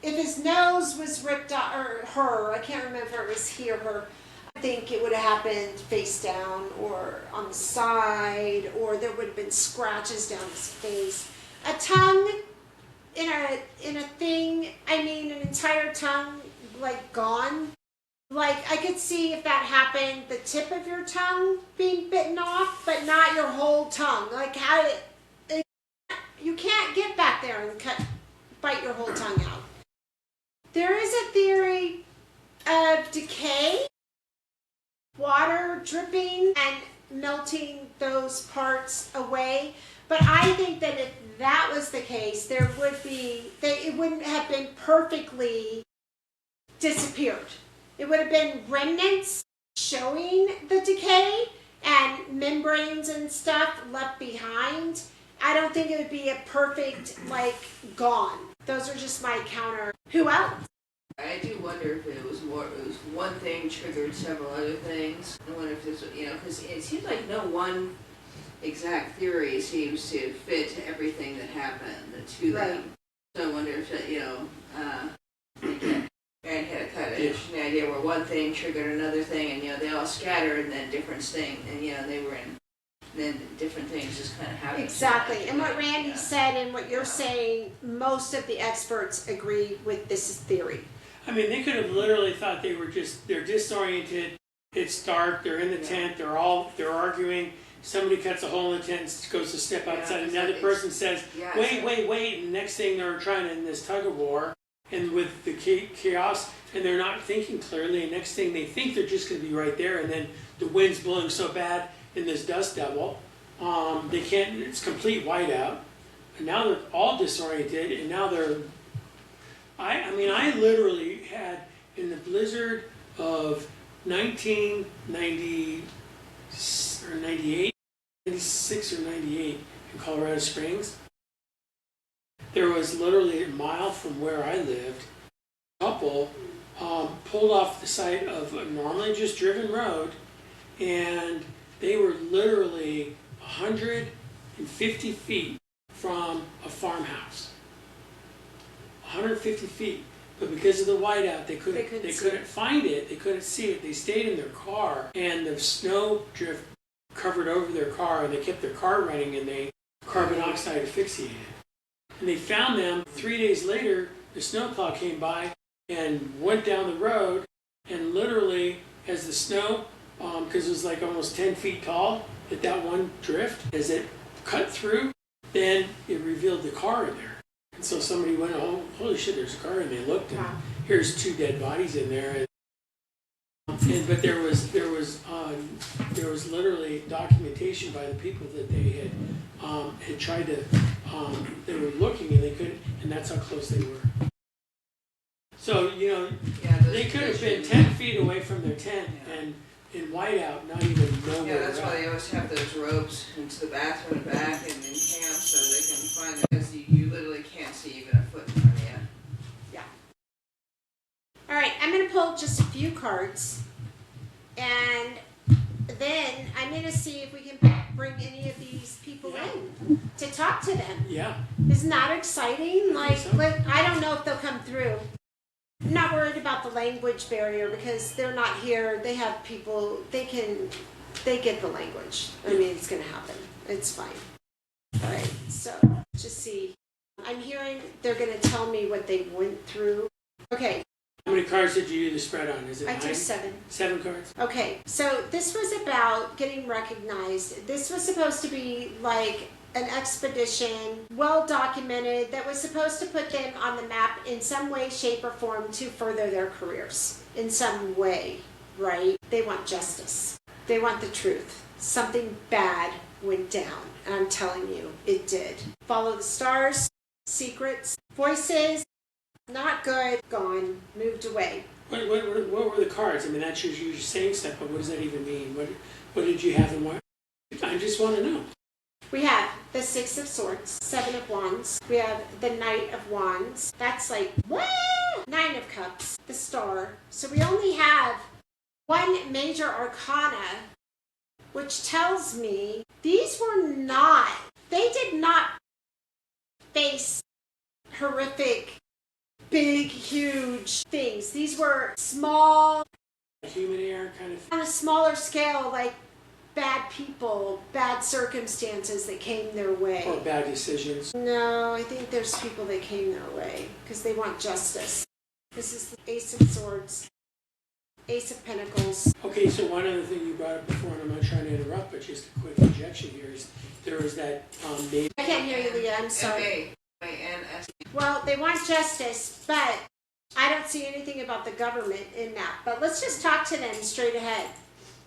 If his nose was ripped off, or her, I can't remember if it was he or her, I think it would have happened face down or on the side, or there would have been scratches down his face. A tongue in a thing, I mean an entire tongue like gone. Like I could see if that happened, the tip of your tongue being bitten off, but not your whole tongue. Like how you can't get back there and bite your whole tongue out. There is a theory of decay, water dripping and melting those parts away. But I think that if that was the case, it wouldn't have been perfectly disappeared. It would have been remnants showing the decay and membranes and stuff left behind. I don't think it would be a perfect, like, gone. Those are just my counter. Who else? I do wonder if it was one thing triggered several other things. I wonder if this, because it seems like no one exact theory seems to fit everything that happened to them. So I wonder if, and had a kind of interesting idea where one thing triggered another thing, and they all scattered, and then different things, and they were in. Then different things just kind of happen. Exactly, and what Randy said and what you're saying, most of the experts agree with this theory. I mean, they could have literally thought they're disoriented, it's dark, they're in the tent, they're arguing, somebody cuts a hole in the tent and goes to step outside, and another person says, wait, and the next thing they're trying in this tug of war, and with the chaos, and they're not thinking clearly, and next thing they think they're just going to be right there, and then the wind's blowing so bad in this dust devil, they can't, it's complete whiteout, and now they're all disoriented, and now they're, I literally had, in the blizzard of 1990, or 98, 96 or 98 in Colorado Springs, there was literally a mile from where I lived, a couple pulled off the side of a normally just driven road, and they were literally 150 feet from a farmhouse. 150 feet. But because of the whiteout, they couldn't find it, they couldn't see it. They stayed in their car, and the snow drift covered over their car, and they kept their car running, and they carbon dioxide asphyxiated. And they found them 3 days later. The snowplow came by and went down the road, and literally, as the snow, because it was like almost 10 feet tall, at that one drift, as it cut through, then it revealed the car in there. And so somebody went, oh, holy shit, there's a car, and they looked, and here's 2 dead bodies in there. But there was literally documentation by the people that they had tried to, they were looking, and they couldn't, and that's how close they were. So, they could have been 10 feet away from their tent, and in whiteout, not even know where that's why they always have those ropes into the bathroom and back and in camp, so they can find them, because you literally can't see even a foot in front of you. Yeah. All right, I'm going to pull just a few cards, and then I'm going to see if we can bring any of these people in to talk to them. Yeah. Isn't that exciting? I don't know if they'll come through. I'm not worried about the language barrier because they're not here. They have people, they get the language. I mean, it's going to happen. It's fine. All right, so just see. I'm hearing they're going to tell me what they went through. Okay. How many cards did you do the spread on? Is it 9? I drew 7. 7 cards? Okay, so this was about getting recognized. This was supposed to be like an expedition, well documented, that was supposed to put them on the map in some way, shape, or form to further their careers in some way, right? They want justice. They want the truth. Something bad went down, and I'm telling you, it did. Follow the stars, secrets, voices, not good, gone, moved away. What were the cards? I mean, that's you're saying stuff, but what does that even mean? What did you have and what? I just want to know. We have the 6 of Swords, 7 of Wands. We have the Knight of Wands. That's like, what? 9 of Cups, the Star. So we only have one major arcana which tells me these were not, they did not face horrific, big, huge things. These were small, Human error kind of. on a smaller scale, like bad people, bad circumstances that came their way. Or bad decisions. No, I think there's people that came their way because they want justice. This is the Ace of Swords, Ace of Pentacles. Okay, so one other thing you brought up before, and I'm not trying to interrupt, but just a quick injection here, is there was that baby. I can't hear you, Leah. I'm sorry. FANS. Well, they want justice, but I don't see anything about the government in that. But let's just talk to them straight ahead.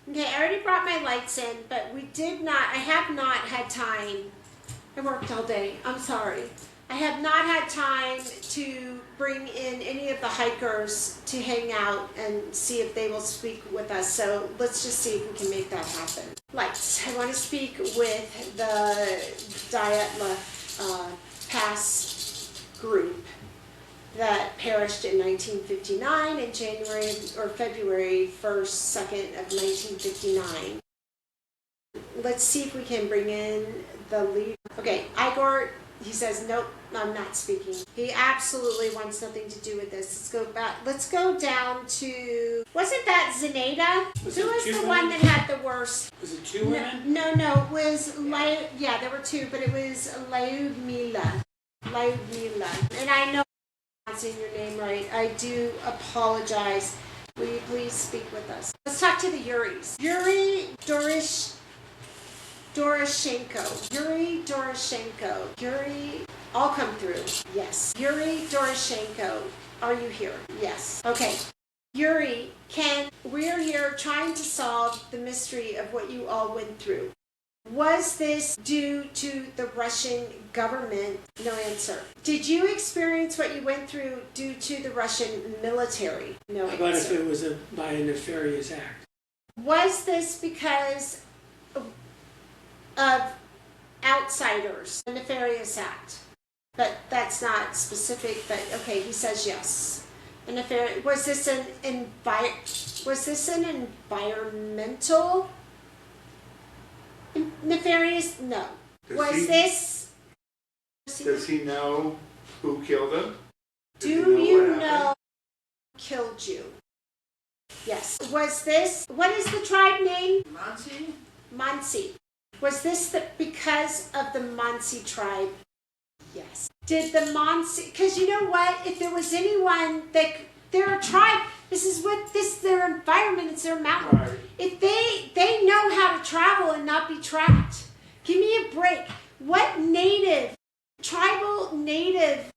Okay, I already brought my lights in, but I have not had time. I worked all day. I'm sorry. I have not had time to bring in any of the hikers to hang out and see if they will speak with us. So let's just see if we can make that happen. Lights. I want to speak with the DYATLOV pass group that perished in 1959 in January or February 1st, 2nd of 1959. Let's see if we can bring in the leader. Okay, Igor, he says, nope, I'm not speaking. He absolutely wants nothing to do with this. Let's go back. Let's go down to, wasn't that Zenaida? Who was the one that had the worst? Was it two women? No, it was, yeah, there were two, but it was Lyudmila. And I know I'm not saying your name right. I do apologize. Will you please speak with us? Let's talk to the Yuris. Yuri Doroshenko. Yuri, I'll come through. Yes. Yuri Doroshenko. Are you here? Yes. Okay. Yuri, we're here trying to solve the mystery of what you all went through. Was this due to the Russian government? No answer. Did you experience what you went through due to the Russian military? No answer. How about if it was by a nefarious act? Was this because of outsiders, a nefarious act? But that's not specific, but okay, he says yes. Was this an environmental nefarious? No. Does he know who killed him? Do you know who killed you? Yes. Was this, what is the tribe name? Mansi. Was this because of the Mansi tribe? Yes. Did the Mansi, because you know what, if there was anyone that, they're a tribe, their environment, it's their mountain. Right. If they know how to travel and not be tracked. Give me a break. What tribal native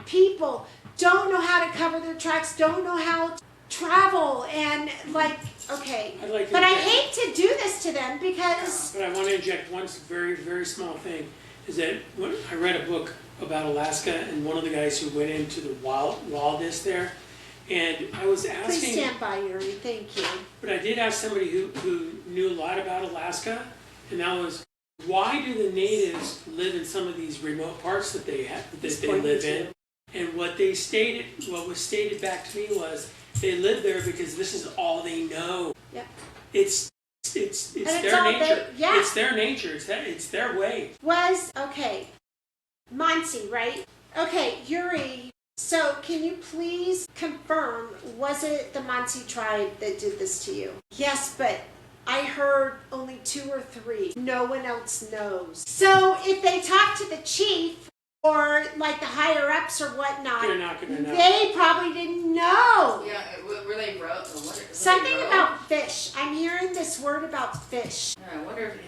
people don't know how to cover their tracks, don't know how to travel, and okay. But I hate to do this to them because... But I want to inject one very, very small thing, is that when I read a book about Alaska, and one of the guys who went into the wilderness there, and I was asking... Please stand by, Yuri. Thank you. But I did ask somebody who knew a lot about Alaska, and that was, why do the natives live in some of these remote parts that they live in? And what was stated back to me was, they live there because this is all they know. Yep. It's their nature. It's their nature. It's their way. Okay. Mansi, right? Okay, Yuri. So, can you please confirm, was it the Mansi tribe that did this to you? Yes, but I heard only 2 or 3. No one else knows. So, if they talk to the chief, or like the higher ups or whatnot, they're not going to know. They probably didn't know. Yeah, were they broke? Something about fish. I'm hearing this word about fish. I wonder if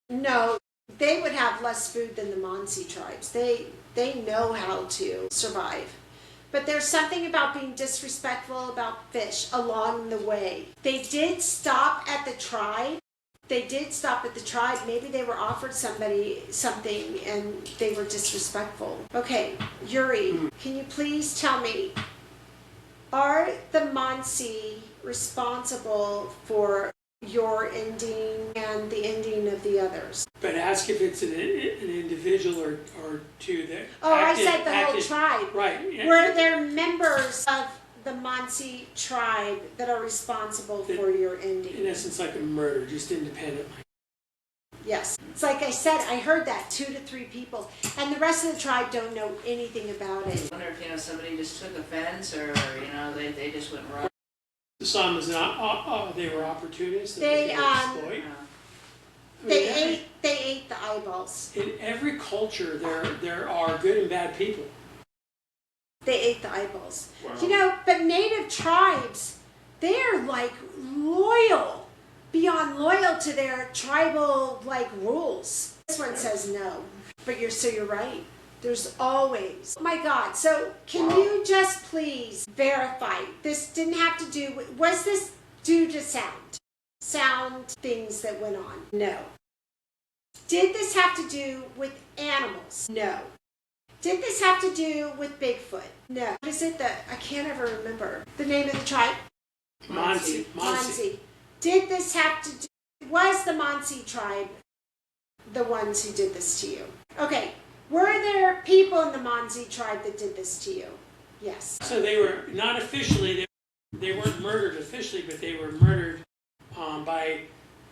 No, they would have less food than the Mansi tribes. They know how to survive. But there's something about being disrespectful about fish along the way. They did stop at the tribe. Maybe they were offered something and they were disrespectful. Okay, Yuri, can you please tell me, are the Mansi responsible for your ending and the ending of the others? But ask if it's an individual or two that I said the whole tribe. Right. Were there members of the Mansi tribe that are responsible for your ending. In essence, like a murder, just independently. Yes. It's like I said, I heard that 2 to 3 people, and the rest of the tribe don't know anything about it. I wonder if, somebody just took offense or, they just went wrong. The song was not, they were opportunists. That They, could exploit. I mean, They ate the eyeballs. in every culture, there are good and bad people. They ate the eyeballs. Wow. But native tribes, they're like loyal, beyond loyal to their tribal rules. This one says no, but you're right. There's always. Oh my God. So can you just please verify? This didn't have to do with, was this due to sound things that went on? No. Did this have to do with animals? No. Did this have to do with Bigfoot? No. What is it that, I can't ever remember the name of the tribe? Mansi. Did this have to do, was the Mansi tribe the ones who did this to you? Okay. Were there people in the Mansi tribe that did this to you? Yes. So they were not officially, they weren't murdered officially, but they were murdered by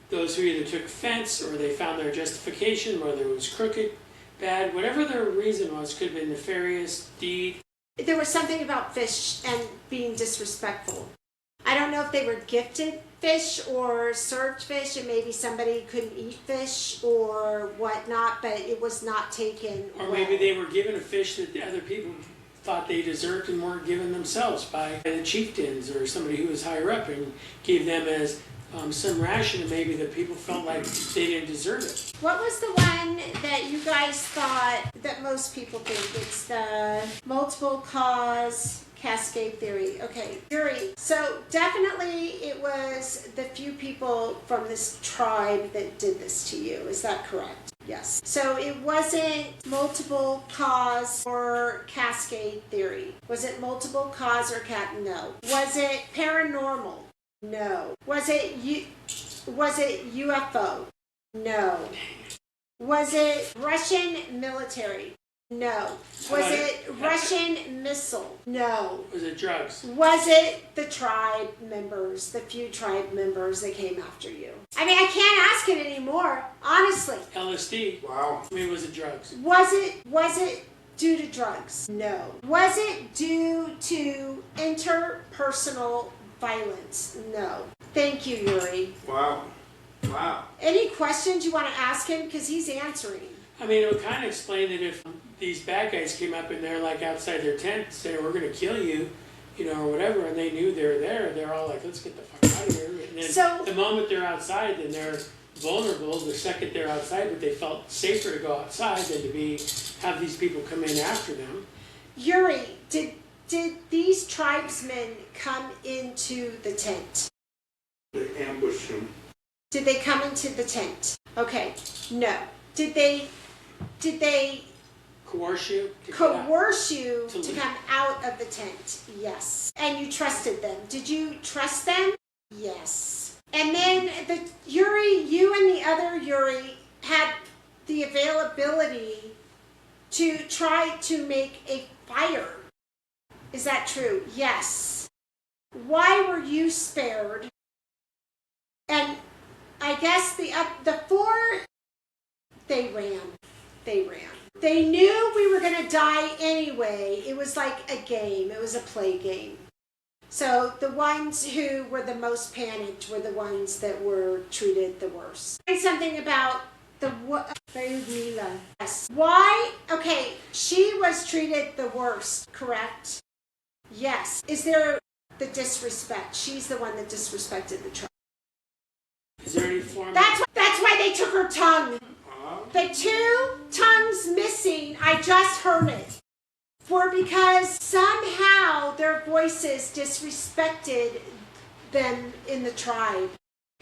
those who either took offense or they found their justification, whether it was crooked, bad, whatever their reason was, could have been nefarious, deed. There was something about fish and being disrespectful. I don't know if they were gifted fish or served fish, and maybe somebody couldn't eat fish or whatnot, but it was not taken Or well. maybe they were given a fish that the other people thought they deserved and weren't given themselves by the chieftains or somebody who was higher up and gave them as some ration, and maybe the people felt like they didn't deserve it. What was the one that you guys thought that most people think? It's the multiple cause cascade theory. Okay, theory. So definitely it was the few people from this tribe that did this to you. Is that correct? Yes. So it wasn't multiple cause or cascade theory. Was it multiple cause or no. Was it paranormal? No. Was it UFO? No. Was it Russian military? No. Was it Russian missile? No. Was it drugs? Was it the tribe members, the few tribe members that came after you? I mean, I can't ask it anymore, honestly. LSD? Wow. I mean, was it drugs? Was it due to drugs? No. Was it due to interpersonal violence? No. Thank you, Yuri. Wow. Wow. Any questions you want to ask him? Because he's answering. I mean, it would kind of explain that if these bad guys came up and they're like outside their tent saying, we're going to kill you, or whatever, and they knew they were there, they're all like, let's get the fuck out of here. And then the moment they're outside, then they're vulnerable. The second they're outside, but they felt safer to go outside than to have these people come in after them. Yuri, did these tribesmen come into the tent? They ambushed him. Did they come into the tent? Okay, no. Did they Coerce you? coerce you To to leave. come out of the tent? Yes. And you trusted them. Did you trust them? Yes. And then you and the other Yuri had the availability to try to make a fire. Is that true? Yes. Why were you spared? And I guess the 4, they ran. They knew we were going to die anyway. It was like a game. It was a play game. So the ones who were the most panicked were the ones that were treated the worst. Something about Mila. Yes. Why? Okay, she was treated the worst, correct? Yes. Is there the disrespect? She's the one that disrespected the tribe. Is there any form That's why they took her tongue. The 2 tongues missing, I just heard it, were because somehow their voices disrespected them in the tribe.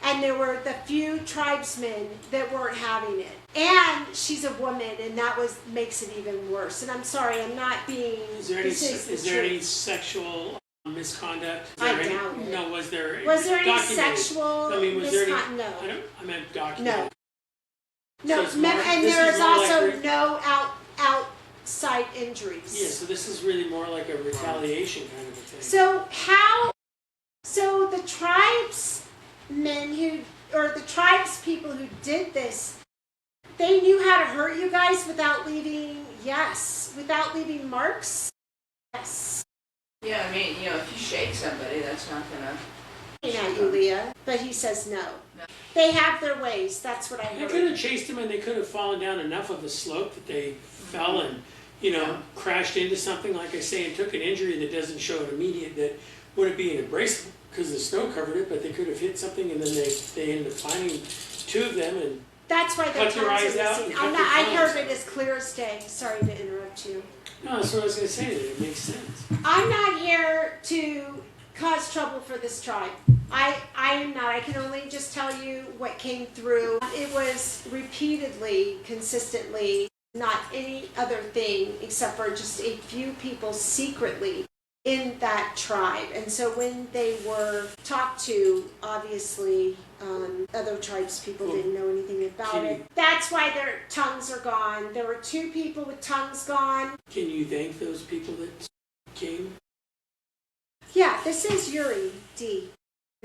And there were the few tribesmen that weren't having it. And she's a woman, and that makes it even worse. And I'm sorry, I'm not being... Is there any sexual misconduct? I doubt it. No, was there any documented sexual misconduct? No. I meant documented. No. No, So it's more- and this there is is more also like no side injuries. Yeah, so this is really more like a retaliation kind of a thing. So the tribesmen or the tribes people who did this, they knew how to hurt you guys without leaving marks? Yes. Yeah, I mean, if you shake somebody, that's not gonna... At you, Leah, but he says no. They have their ways, that's what I They heard. could have chased him and they could have fallen down enough of a slope that they fell and, crashed into something, like I say, and took an injury that doesn't show an immediate, that wouldn't be an abrasive because the snow covered it, but they could have hit something and then they ended up finding two of them and That's why their cut their tongues eyes are out missing. and cut their I heard tongues. it as clear as day. Sorry to interrupt you. No, that's what I was going to say. It makes sense. I'm not here to cause trouble for this tribe. I am not. I can only just tell you what came through. It was repeatedly, consistently, not any other thing except for just a few people secretly in that tribe. And so when they were talked to, obviously, other tribes people didn't know anything about it. That's why their tongues are gone. There were 2 people with tongues gone. Can you thank those people that came? Yeah, this is Yuri D.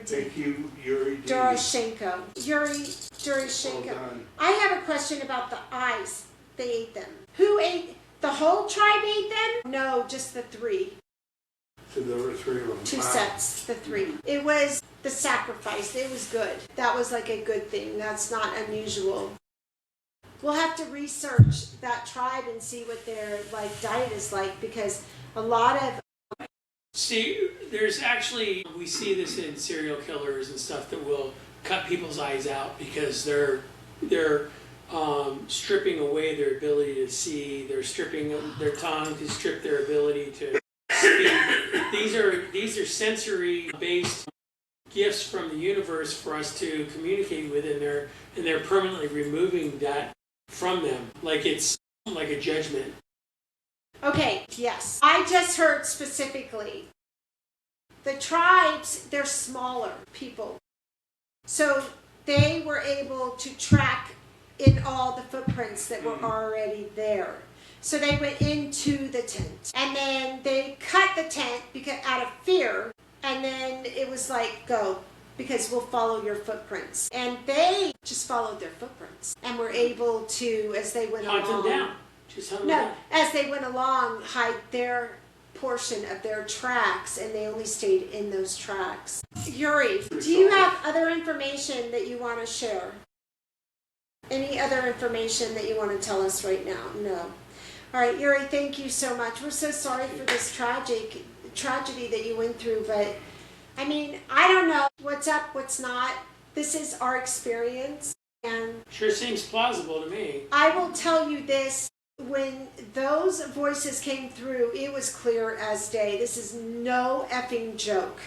Thank you, Yuri D. Doroshenko. Yuri Well Doroshenko. done. I have a question about the eyes. They ate them. Who ate? The whole tribe ate them? No, just the 3. So there were 3 of them. 2 Wow. sets, the 3. It was the sacrifice. It was good. That was like a good thing. That's not unusual. We'll have to research that tribe and see what their diet is like, because a lot of See, there's actually, we see this in serial killers and stuff that will cut people's eyes out because they're stripping away their ability to see. They're stripping their tongue to strip their ability to speak. These are sensory based gifts from the universe for us to communicate with, and they're permanently removing that from them, like it's like a judgment. Okay, yes. I just heard specifically the tribes, they're smaller people. So they were able to track in all the footprints that were already there. So they went into the tent and then they cut the tent because out of fear, and then it was like, go, because we'll follow your footprints. And they just followed their footprints and were able to, as they went Hunt along. them down. Just hunt them No, down. as they went along, hide their portion of their tracks, and they only stayed in those tracks. Yuri, do you have other information that you want to share? Any other information that you want to tell us right now? No. All right, Yuri, thank you so much. We're so sorry for this tragedy that you went through, but I mean, I don't know what's up, what's not. This is our experience, and Sure seems plausible to me. I will tell you this. When those voices came through, it was clear as day. This is no effing joke.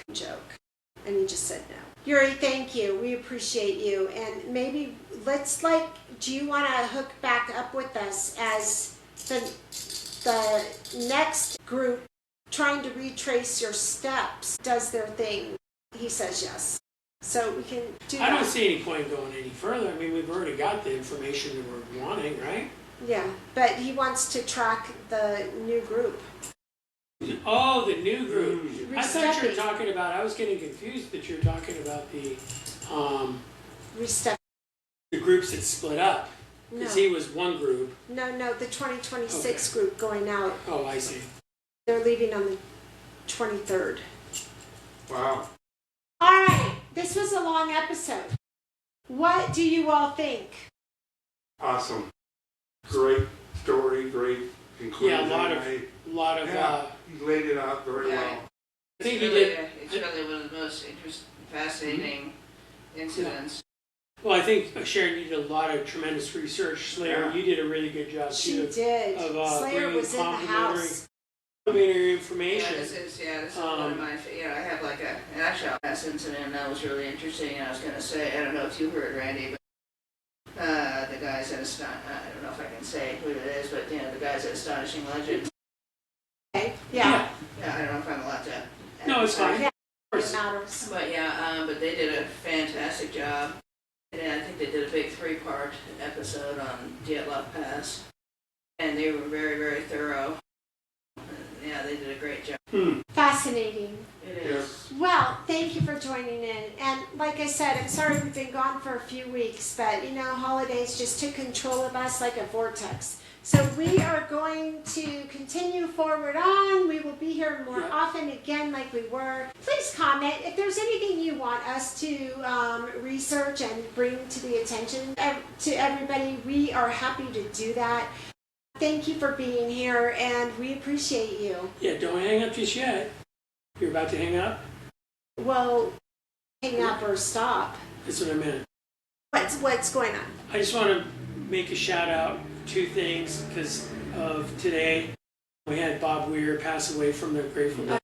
And he just said no. Yuri, thank you. We appreciate you. And maybe let's do you want to hook back up with us as the next group trying to retrace your steps does their thing? He says yes. So we can do that. I don't see any point going any further. I mean, we've already got the information that we're wanting, right? Yeah, but he wants to track the new group. Oh, the new group. I thought you were Restepping. talking about, I was getting confused that you're talking about the groups that split up. Because No. he was one group. No, the 2026 group going out. Oh, I see. They're leaving on the 23rd. Wow. All right, this was a long episode. What do you all think? Awesome. Great story, great conclusion. Yeah, a lot of You laid it out very well. I think It's he really, did. it's really one of the most fascinating incidents. Well, I think Sharon, you did a lot of tremendous research. Slayer, Yeah. you did a really good job She too. did. of, Slayer bringing was in the house. Complimentary Yeah, information. this is one of my, I have an actual last incident that was really interesting. I was going to say, I don't know if you heard, Randy, but the guys at I don't know if I can say who it is, but the guys at Astonishing Legend. Okay, yeah. Yeah, I don't know if I'm allowed to. No, it's fine. Yeah. Of course. It matters. But but they did a fantastic job. And I think they did a big 3-part episode on DYATLOV Pass. and they were very, very thorough. Yeah, they did a great job. Fascinating. It is. Well, thank you for joining in. And like I said, I'm sorry we've been gone for a few weeks, but you know, holidays just took control of us like a vortex. So we are going to continue forward on. We will be here more often again like we were. Please comment if there's anything you want us to research and bring to the attention to everybody. We are happy to do that. Thank you for being here, and we appreciate you. Yeah, don't hang up just yet. You're about to hang up? Well, hang up or stop. That's what I meant. What's going on? I just want to make a shout out, two things, because of today. We had Bob Weir pass away from the Grateful Dead.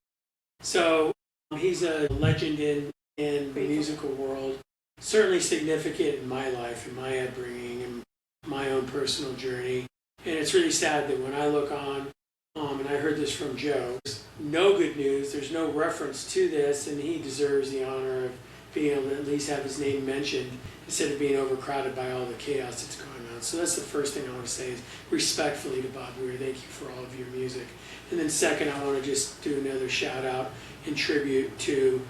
So he's a legend in the musical world. Certainly significant in my life, in my upbringing, and my own personal journey. And it's really sad that when I look on, and I heard this from Joe, there's no good news, there's no reference to this, and he deserves the honor of being able to at least have his name mentioned instead of being overcrowded by all the chaos that's going on. So that's the first thing I want to say is respectfully to Bob Weir, thank you for all of your music. And then second, I want to just do another shout out and tribute to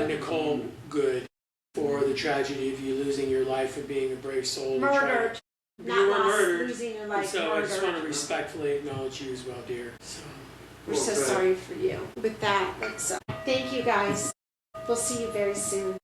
Nicole Good for the tragedy of you losing your life and being a brave soul. Murdered. You were murdered. Losing your life. So murdered. I just want to respectfully acknowledge you as well, dear. So We're so sorry for you. With that, thank you guys. We'll see you very soon.